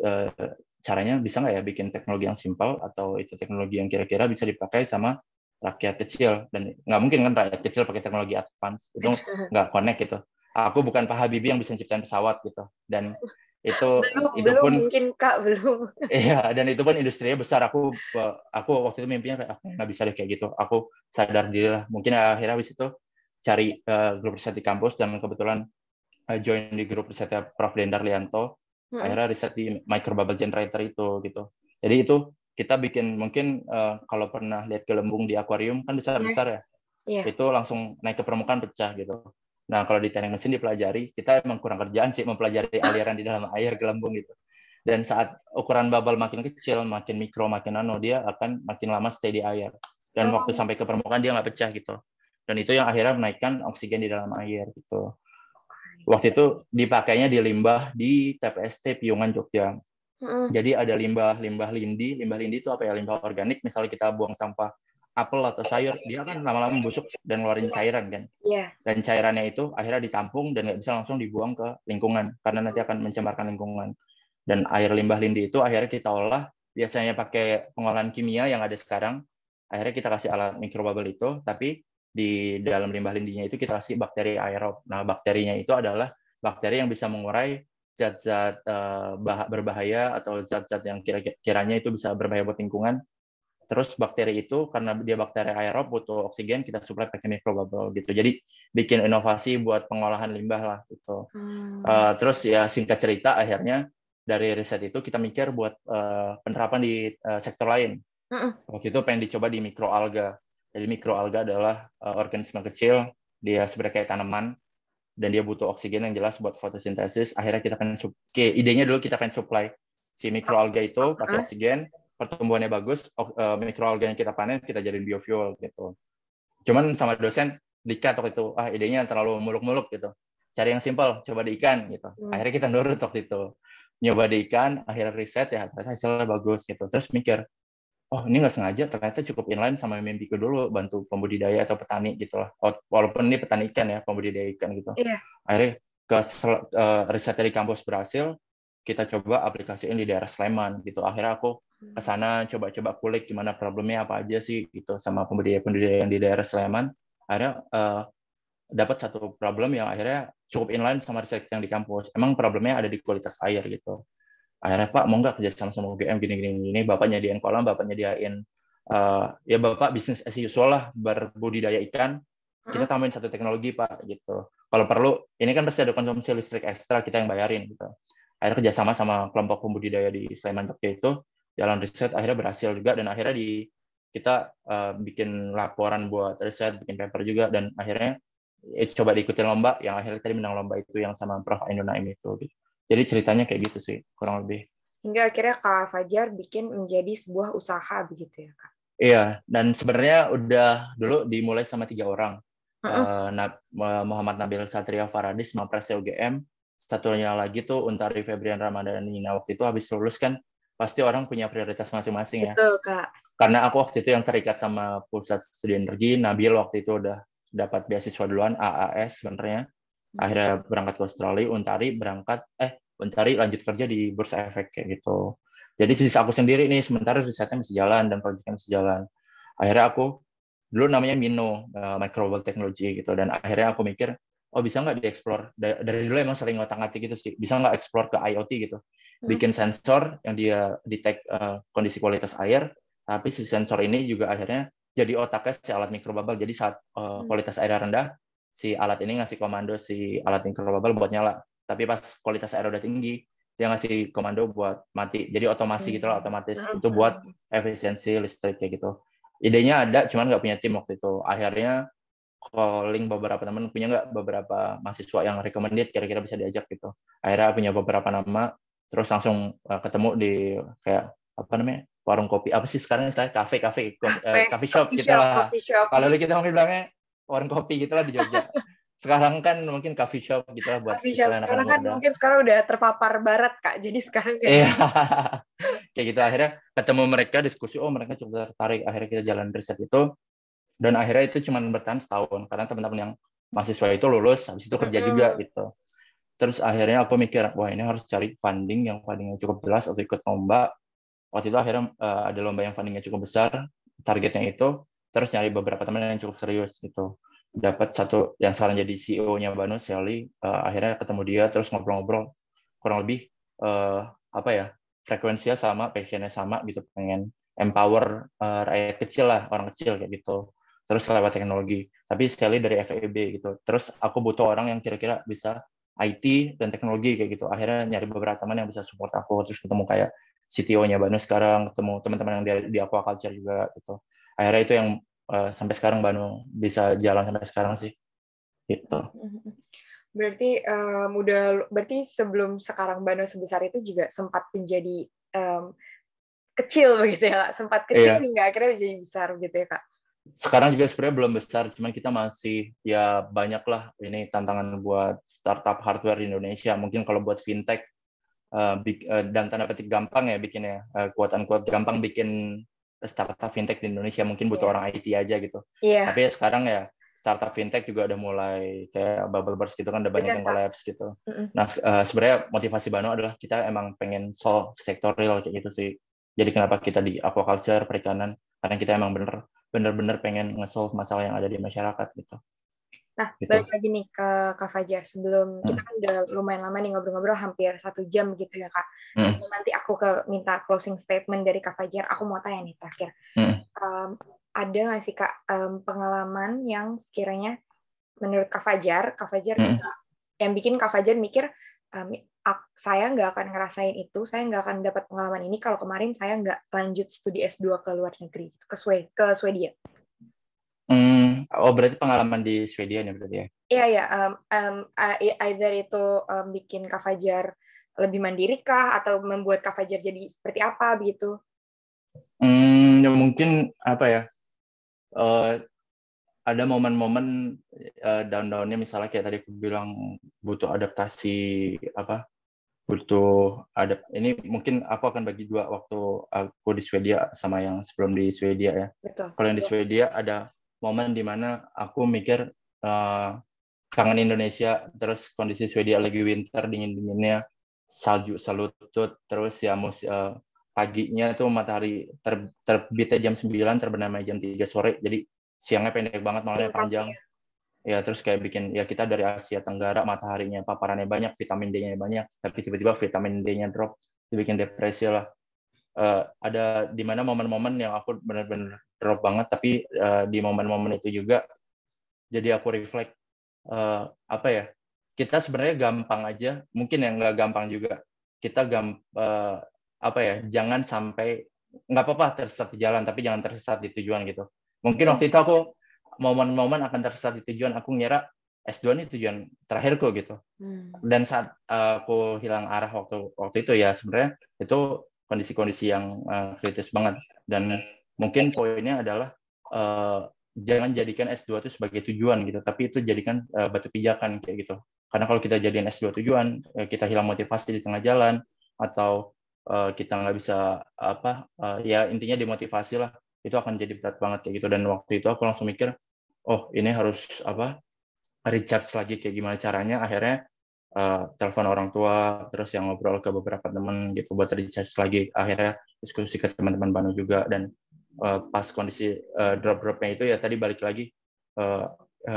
caranya bisa nggak ya bikin teknologi yang simpel atau itu teknologi yang kira-kira bisa dipakai sama rakyat kecil. Dan nggak mungkin kan rakyat kecil pakai teknologi advance, itu nggak connect gitu. Aku bukan Pak Habibie yang bisa ciptain pesawat gitu. Dan itu belum pun mungkin Kak, belum. iya, dan itu pun industrinya besar. Aku waktu itu mimpinya kayak aku nggak bisa deh kayak gitu. Aku sadar diri lah. Mungkin akhirnya habis itu cari grup riset di kampus dan kebetulan join di grup risetnya Prof. Dendar Lianto. Akhirnya riset di microbubble generator itu gitu. Jadi itu kita bikin mungkin kalau pernah lihat gelembung di akuarium kan besar-besar ya. Itu langsung naik ke permukaan pecah gitu. Nah, kalau di teknik mesin dipelajari, kita emang kurang kerjaan sih mempelajari aliran di dalam air gelembung gitu. Dan saat ukuran bubble makin kecil, makin mikro, makin nano, dia akan makin lama stay di air. Dan waktu sampai ke permukaan dia nggak pecah gitu. Dan itu yang akhirnya menaikkan oksigen di dalam air gitu. Waktu itu dipakainya di limbah di TPST Piungan Jogja. Jadi ada limbah lindi. Limbah lindi itu apa ya? Limbah organik. Misalnya kita buang sampah apel atau sayur, dia kan lama-lama membusuk dan ngeluarin cairan kan. Dan cairannya itu akhirnya ditampung dan nggak bisa langsung dibuang ke lingkungan karena nanti akan mencemarkan lingkungan. Dan air limbah lindi itu akhirnya kita olah, biasanya pakai pengolahan kimia yang ada sekarang. Akhirnya kita kasih alat mikrobubble itu, tapi di dalam limbah lindinya itu kita kasih bakteri aerob. Nah, bakterinya itu adalah bakteri yang bisa mengurai zat-zat berbahaya atau zat-zat yang kiranya itu bisa berbahaya buat lingkungan. Terus bakteri itu karena dia bakteri aerob butuh oksigen, kita supply pakai mikrobubble gitu. Jadi bikin inovasi buat pengolahan limbah lah gitu. Terus ya singkat cerita akhirnya dari riset itu kita mikir buat penerapan di sektor lain. Waktu itu pengen dicoba di mikroalga. Jadi mikroalga adalah organisme kecil, dia sebenarnya kayak tanaman dan dia butuh oksigen yang jelas buat fotosintesis. Akhirnya kita pengen idenya dulu kita pengen supply si mikroalga itu pakai oksigen, pertumbuhannya bagus, mikroalga yang kita panen kita jadiin biofuel gitu. Cuman sama dosen dikat waktu itu, idenya terlalu muluk-muluk gitu. Cari yang simpel, coba di ikan gitu. Akhirnya kita nurut waktu itu. Nyoba di ikan, akhirnya riset ya ternyata hasilnya bagus gitu. Terus mikir, oh ini nggak sengaja ternyata cukup inline sama mimpiku dulu, bantu pembudidaya atau petani gitu lah. Walaupun ini petani ikan ya, pembudidaya ikan gitu. Akhirnya riset dari kampus berhasil, kita coba aplikasiin di daerah Sleman gitu. Akhirnya aku ke sana coba-coba kulik gimana problemnya apa aja sih gitu sama pembudidaya yang di daerah Sleman. Akhirnya dapat satu problem yang akhirnya cukup inline sama riset yang di kampus. Emang problemnya ada di kualitas air gitu. Akhirnya Pak mau nggak kerja sama UGM gini, Bapak nyediain kolam, Bapak nyediain ya Bapak bisnis as usual lah berbudidaya ikan. Kita tambahin satu teknologi Pak gitu. Kalau perlu, ini kan pasti ada konsumsi listrik ekstra kita yang bayarin gitu. Akhirnya kerjasama sama kelompok pembudidaya di Sleman Jogja itu, jalan riset akhirnya berhasil juga dan akhirnya kita bikin laporan buat riset, bikin paper juga dan akhirnya coba diikutin lomba yang akhirnya tadi menang lomba itu yang sama Prof. Ainun Naim itu. Gitu. Jadi ceritanya kayak gitu sih kurang lebih. Hingga akhirnya Kak Fajar bikin menjadi sebuah usaha begitu ya Kak? Iya, dan sebenarnya udah dulu dimulai sama 3 orang. Muhammad Nabil Satria Faradis, Mapresnya UGM. Satunya lagi tuh Untari Febrian Ramadhani. Nah, waktu itu habis lulus kan pasti orang punya prioritas masing-masing ya. Betul, Kak. Karena aku waktu itu yang terikat sama Pusat Studi Energi, Nabil waktu itu udah dapat beasiswa duluan, AAS sebenarnya. Akhirnya berangkat ke Australia, Untari lanjut kerja di Bursa Efek kayak gitu. Jadi sisa aku sendiri nih, sementara risetnya masih jalan dan proyeknya masih jalan. Akhirnya aku, dulu namanya Mino, Microbubble Technology gitu, dan akhirnya aku mikir, oh bisa nggak dieksplor, dari dulu emang sering ngotak-ngatik gitu sih, bisa nggak eksplor ke IoT gitu, bikin sensor yang dia detect kondisi kualitas air, tapi si sensor ini juga akhirnya jadi otaknya si alat mikrobubble, jadi saat kualitas air rendah, si alat ini ngasih komando si alat mikrobubble buat nyala, tapi pas kualitas air udah tinggi, dia ngasih komando buat mati. Jadi otomasi gitu lah, otomatis. Itu buat efisiensi listrik kayak gitu. Idenya ada, cuman nggak punya tim waktu itu. Akhirnya calling beberapa teman, punya nggak beberapa mahasiswa yang recommended, kira-kira bisa diajak gitu. Akhirnya punya beberapa nama, terus langsung ketemu di kayak apa namanya, warung kopi, apa sih sekarang istilahnya, coffee shop Coffee gitu shop, lah. coffee shop. Kalau dulu kita mungkin bilangnya warung kopi gitu lah di Jogja. Sekarang kan mungkin coffee shop gitu lah buat Coffee shop. istilah anak Sekarang kan muda. mungkin sekarang udah terpapar barat, Kak. Jadi sekarang Iya. kayak Kayak gitu, akhirnya ketemu mereka, diskusi, oh mereka cukup tertarik, akhirnya kita jalan riset itu, dan akhirnya itu cuma bertahan setahun karena teman-teman yang mahasiswa itu lulus habis itu kerja juga gitu. Terus akhirnya aku mikir, wah ini harus cari fundingnya cukup jelas atau ikut lomba. Waktu itu akhirnya ada lomba yang fundingnya cukup besar, targetnya itu, terus nyari beberapa teman yang cukup serius gitu. Dapat satu yang sekarang jadi CEO-nya Banu, Sally, akhirnya ketemu dia, terus ngobrol-ngobrol, kurang lebih apa ya, frekuensinya sama, passionnya sama gitu, pengen empower rakyat kecil lah, orang kecil kayak gitu. Terus lewat teknologi. Tapi Sally dari FEB gitu. Terus aku butuh orang yang kira-kira bisa IT dan teknologi kayak gitu. Akhirnya nyari beberapa teman yang bisa support aku. Terus ketemu kayak CTO-nya Banu sekarang, ketemu teman-teman yang di aquaculture juga gitu. Akhirnya itu yang sampai sekarang Banu bisa jalan sampai sekarang sih. Gitu. berarti sebelum sekarang Bano sebesar itu juga sempat menjadi kecil begitu ya, Kak? Sempat kecil Iya. hingga akhirnya menjadi besar gitu ya, Kak? Sekarang juga sebenarnya belum besar, cuman kita masih ya banyak lah ini tantangan buat startup hardware di Indonesia. Mungkin kalau buat fintech dan tanda petik gampang ya bikinnya, quote-unquote gampang bikin startup fintech di Indonesia, mungkin butuh Iya. orang IT aja gitu. Iya, Tapi sekarang ya startup fintech juga udah mulai kayak bubble burst gitu kan, udah banyak benar, yang Kak. collapse gitu. Nah, sebenarnya motivasi Bano adalah kita emang pengen solve sektor real kayak gitu sih. Jadi kenapa kita di aquaculture, perikanan, karena kita emang bener-bener pengen nge-solve masalah yang ada di masyarakat gitu. Nah, Gitu. balik lagi nih ke Kak Fajar. Sebelum kita kan udah lumayan lama nih ngobrol-ngobrol, hampir 1 jam gitu ya, Kak. Sebelum nanti aku minta closing statement dari Kak Fajar, aku mau tanya nih terakhir. Ada nggak sih, Kak, pengalaman yang sekiranya menurut Kak Fajar yang bikin Kak Fajar mikir, saya nggak akan ngerasain itu, saya nggak akan dapat pengalaman ini kalau kemarin saya nggak lanjut studi S2 ke luar negeri, ke Swedia. Oh, berarti pengalaman di Swedia nih berarti ya? Iya, ya. Either itu bikin Kak Fajar lebih mandiri kah, atau membuat Kak Fajar jadi seperti apa begitu? Ya mungkin apa ya? Ada momen-momen down-downnya, misalnya kayak tadi aku bilang butuh adaptasi apa? Ini mungkin aku akan bagi dua waktu aku di Swedia sama yang sebelum di Swedia ya. Betul. Kalau yang di Swedia ada momen di mana aku mikir kangen Indonesia, terus kondisi Swedia lagi winter, dingin-dinginnya, salju selutut, terus ya paginya tuh matahari terbitnya jam 9, terbenamnya jam 3 sore, jadi siangnya pendek banget, malamnya panjang. Ya, terus kayak bikin, ya kita dari Asia Tenggara, mataharinya, paparannya banyak, vitamin D-nya banyak, tapi tiba-tiba vitamin D-nya drop, itu bikin depresi lah. Ada di mana momen-momen yang aku benar-benar drop banget, tapi di momen-momen itu juga jadi aku reflect, apa ya, kita sebenarnya gampang aja, mungkin yang nggak gampang juga, kita apa ya, jangan sampai, nggak apa-apa tersesat di jalan, tapi jangan tersesat di tujuan gitu. Mungkin waktu itu aku momen-momen akan tersesat di tujuan, aku ngira S2 ini tujuan terakhirku gitu. Dan saat aku hilang arah waktu itu, ya sebenarnya itu kondisi-kondisi yang kritis banget. Dan mungkin poinnya adalah jangan jadikan S2 itu sebagai tujuan gitu, tapi itu jadikan batu pijakan kayak gitu. Karena kalau kita jadikan S2 tujuan, kita hilang motivasi di tengah jalan, atau kita nggak bisa ya intinya dimotivasi lah, itu akan jadi berat banget kayak gitu. Dan waktu itu aku langsung mikir, oh ini harus recharge lagi, kayak gimana caranya. Akhirnya telepon orang tua, terus yang ngobrol ke beberapa teman gitu buat recharge lagi. Akhirnya diskusi ke teman-teman Banu juga, dan pas kondisi drop-dropnya itu ya tadi balik lagi,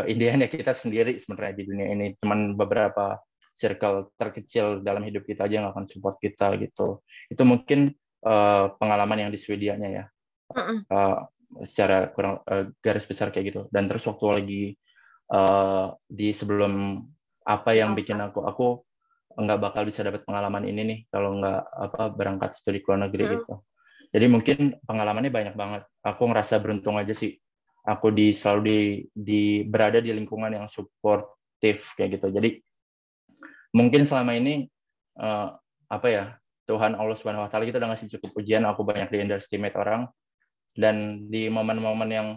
intinya kita sendiri sebenarnya di dunia ini, cuman beberapa circle terkecil dalam hidup kita aja yang akan support kita gitu. Itu mungkin pengalaman yang di Swedia-nya ya, secara kurang garis besar kayak gitu. Dan terus waktu lagi di sebelum apa yang bikin aku nggak bakal bisa dapat pengalaman ini nih kalau nggak berangkat studi ke luar negeri gitu. Jadi mungkin pengalamannya banyak banget. Aku ngerasa beruntung aja sih. Aku selalu berada di lingkungan yang suportif kayak gitu. Jadi mungkin selama ini apa ya, Tuhan Allah Subhanahu Wa Taala gitu udah ngasih cukup ujian, aku banyak di underestimate orang, dan di momen-momen yang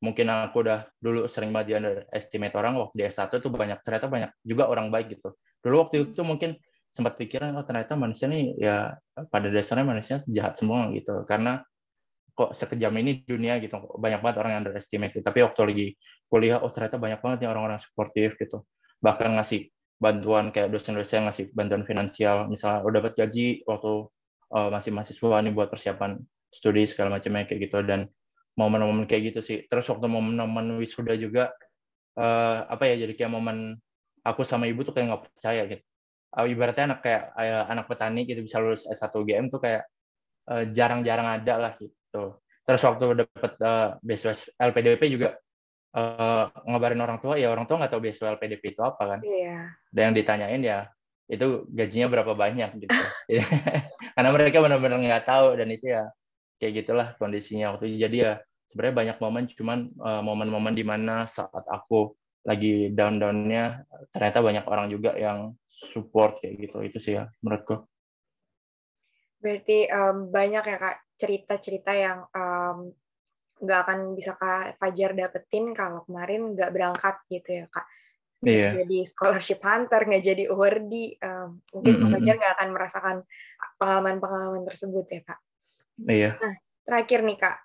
mungkin aku udah dulu sering banget di underestimate orang, waktu di S1 tuh ternyata banyak juga orang baik gitu. Dulu waktu itu mungkin sempat pikiran, oh ternyata manusia nih ya pada dasarnya manusia jahat semua gitu, karena kok sekejam ini dunia gitu, banyak banget orang yang underestimate gitu. Tapi waktu lagi kuliah, oh ternyata banyak banget nih orang-orang suportif gitu, bahkan ngasih bantuan kayak dosen-dosen ngasih bantuan finansial, misalnya udah dapat gaji waktu masih mahasiswa nih buat persiapan studi segala macamnya kayak gitu. Dan momen-momen kayak gitu sih. Terus waktu momen-momen wisuda juga apa ya, jadi kayak momen aku sama ibu tuh kayak nggak percaya gitu. Ibaratnya anak petani gitu bisa lulus S1 UGM tuh kayak jarang-jarang ada lah gitu. Terus waktu dapat beasiswa LPDP juga ngabarin orang tua, ya orang tua nggak tahu beasiswa LPDP itu apa kan. Iya. Dan yang ditanyain ya itu gajinya berapa banyak gitu. Karena mereka benar-benar nggak tahu, dan itu ya kayak gitulah kondisinya waktu itu. Jadi ya sebenarnya banyak momen, cuman momen-momen di mana saat aku lagi down-downnya ternyata banyak orang juga yang support kayak gitu. Itu sih ya menurutku. Berarti banyak ya Kak cerita-cerita yang nggak akan bisa Kak Fajar dapetin kalau kemarin nggak berangkat gitu ya Kak. Nggak Iya. jadi scholarship hunter, nggak jadi awardee, mungkin Kak Fajar nggak akan merasakan pengalaman-pengalaman tersebut ya Kak. Iya. Nah, terakhir nih Kak,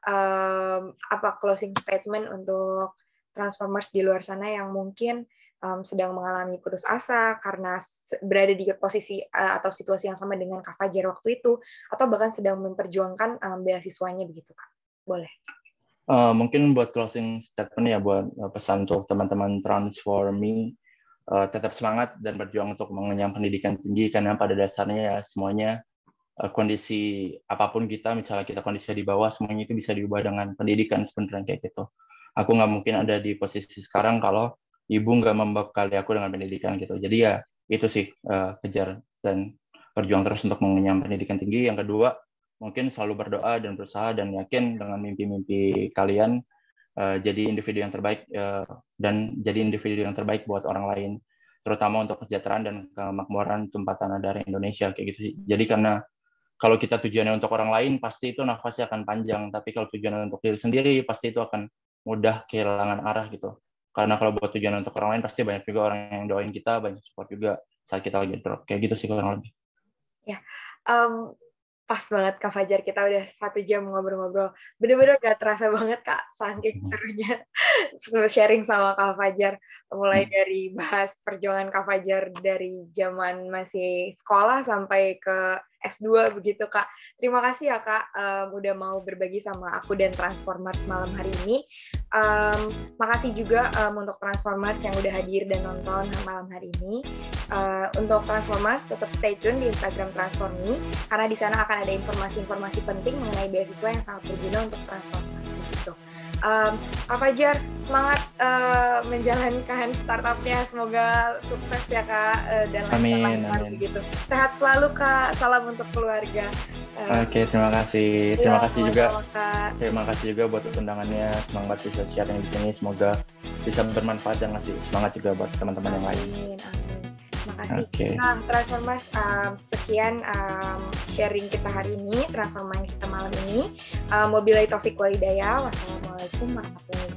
apa closing statement untuk Transformers di luar sana yang mungkin sedang mengalami putus asa karena berada di posisi atau situasi yang sama dengan Kak Fajar waktu itu, atau bahkan sedang memperjuangkan beasiswanya begitu Kak? Boleh. Mungkin buat closing statement ya, buat pesan untuk teman-teman Transformi, tetap semangat dan berjuang untuk mengenyam pendidikan tinggi, karena pada dasarnya ya semuanya kondisi apapun kita, misalnya kita kondisinya di bawah, semuanya itu bisa diubah dengan pendidikan sebenarnya kayak gitu. Aku nggak mungkin ada di posisi sekarang kalau ibu nggak membekali aku dengan pendidikan gitu. Jadi ya itu sih, kejar dan berjuang terus untuk mengenyam pendidikan tinggi. Yang kedua, mungkin selalu berdoa dan berusaha dan yakin dengan mimpi-mimpi kalian, jadi individu yang terbaik, dan jadi individu yang terbaik buat orang lain, terutama untuk kesejahteraan dan kemakmuran tumpah tanah darah Indonesia kayak gitu. Jadi karena kalau kita tujuannya untuk orang lain, pasti itu nafasnya akan panjang. Tapi kalau tujuannya untuk diri sendiri, pasti itu akan mudah kehilangan arah gitu. Karena kalau buat tujuan untuk orang lain, pasti banyak juga orang yang doain kita, banyak support juga saat kita lagi drop. Kayak gitu sih kurang lebih. Ya, pas banget Kak Fajar, kita udah 1 jam ngobrol-ngobrol. Bener-bener gak terasa banget Kak, saking serunya sharing sama Kak Fajar. Mulai dari bahas perjuangan Kak Fajar dari zaman masih sekolah sampai ke S2 begitu Kak. Terima kasih ya Kak, udah mau berbagi sama aku dan Transformers malam hari ini. Makasih juga untuk Transformers yang udah hadir dan nonton malam hari ini. Untuk Transformers, tetap stay tune di Instagram Transformi, karena di sana akan ada informasi-informasi penting mengenai beasiswa yang sangat berguna untuk Transformers. Begitu. Kak Fajar, semangat menjalankan startupnya, semoga sukses ya Kak, dan lancar begitu. Sehat selalu Kak, salam untuk keluarga. Oke, terima kasih. Terima kasih juga. Terima kasih juga buat undangannya. Semangat bisa sharing di sini, semoga bisa bermanfaat dan ngasih semangat juga buat teman-teman yang lain. Amin. Terima kasih. Okay. Nah, Transformers, sekian sharing kita hari ini, Transformers kita malam ini. Wabillahi taufiq wal hidayah. Wassalamualaikum warahmatullahi wabarakatuh.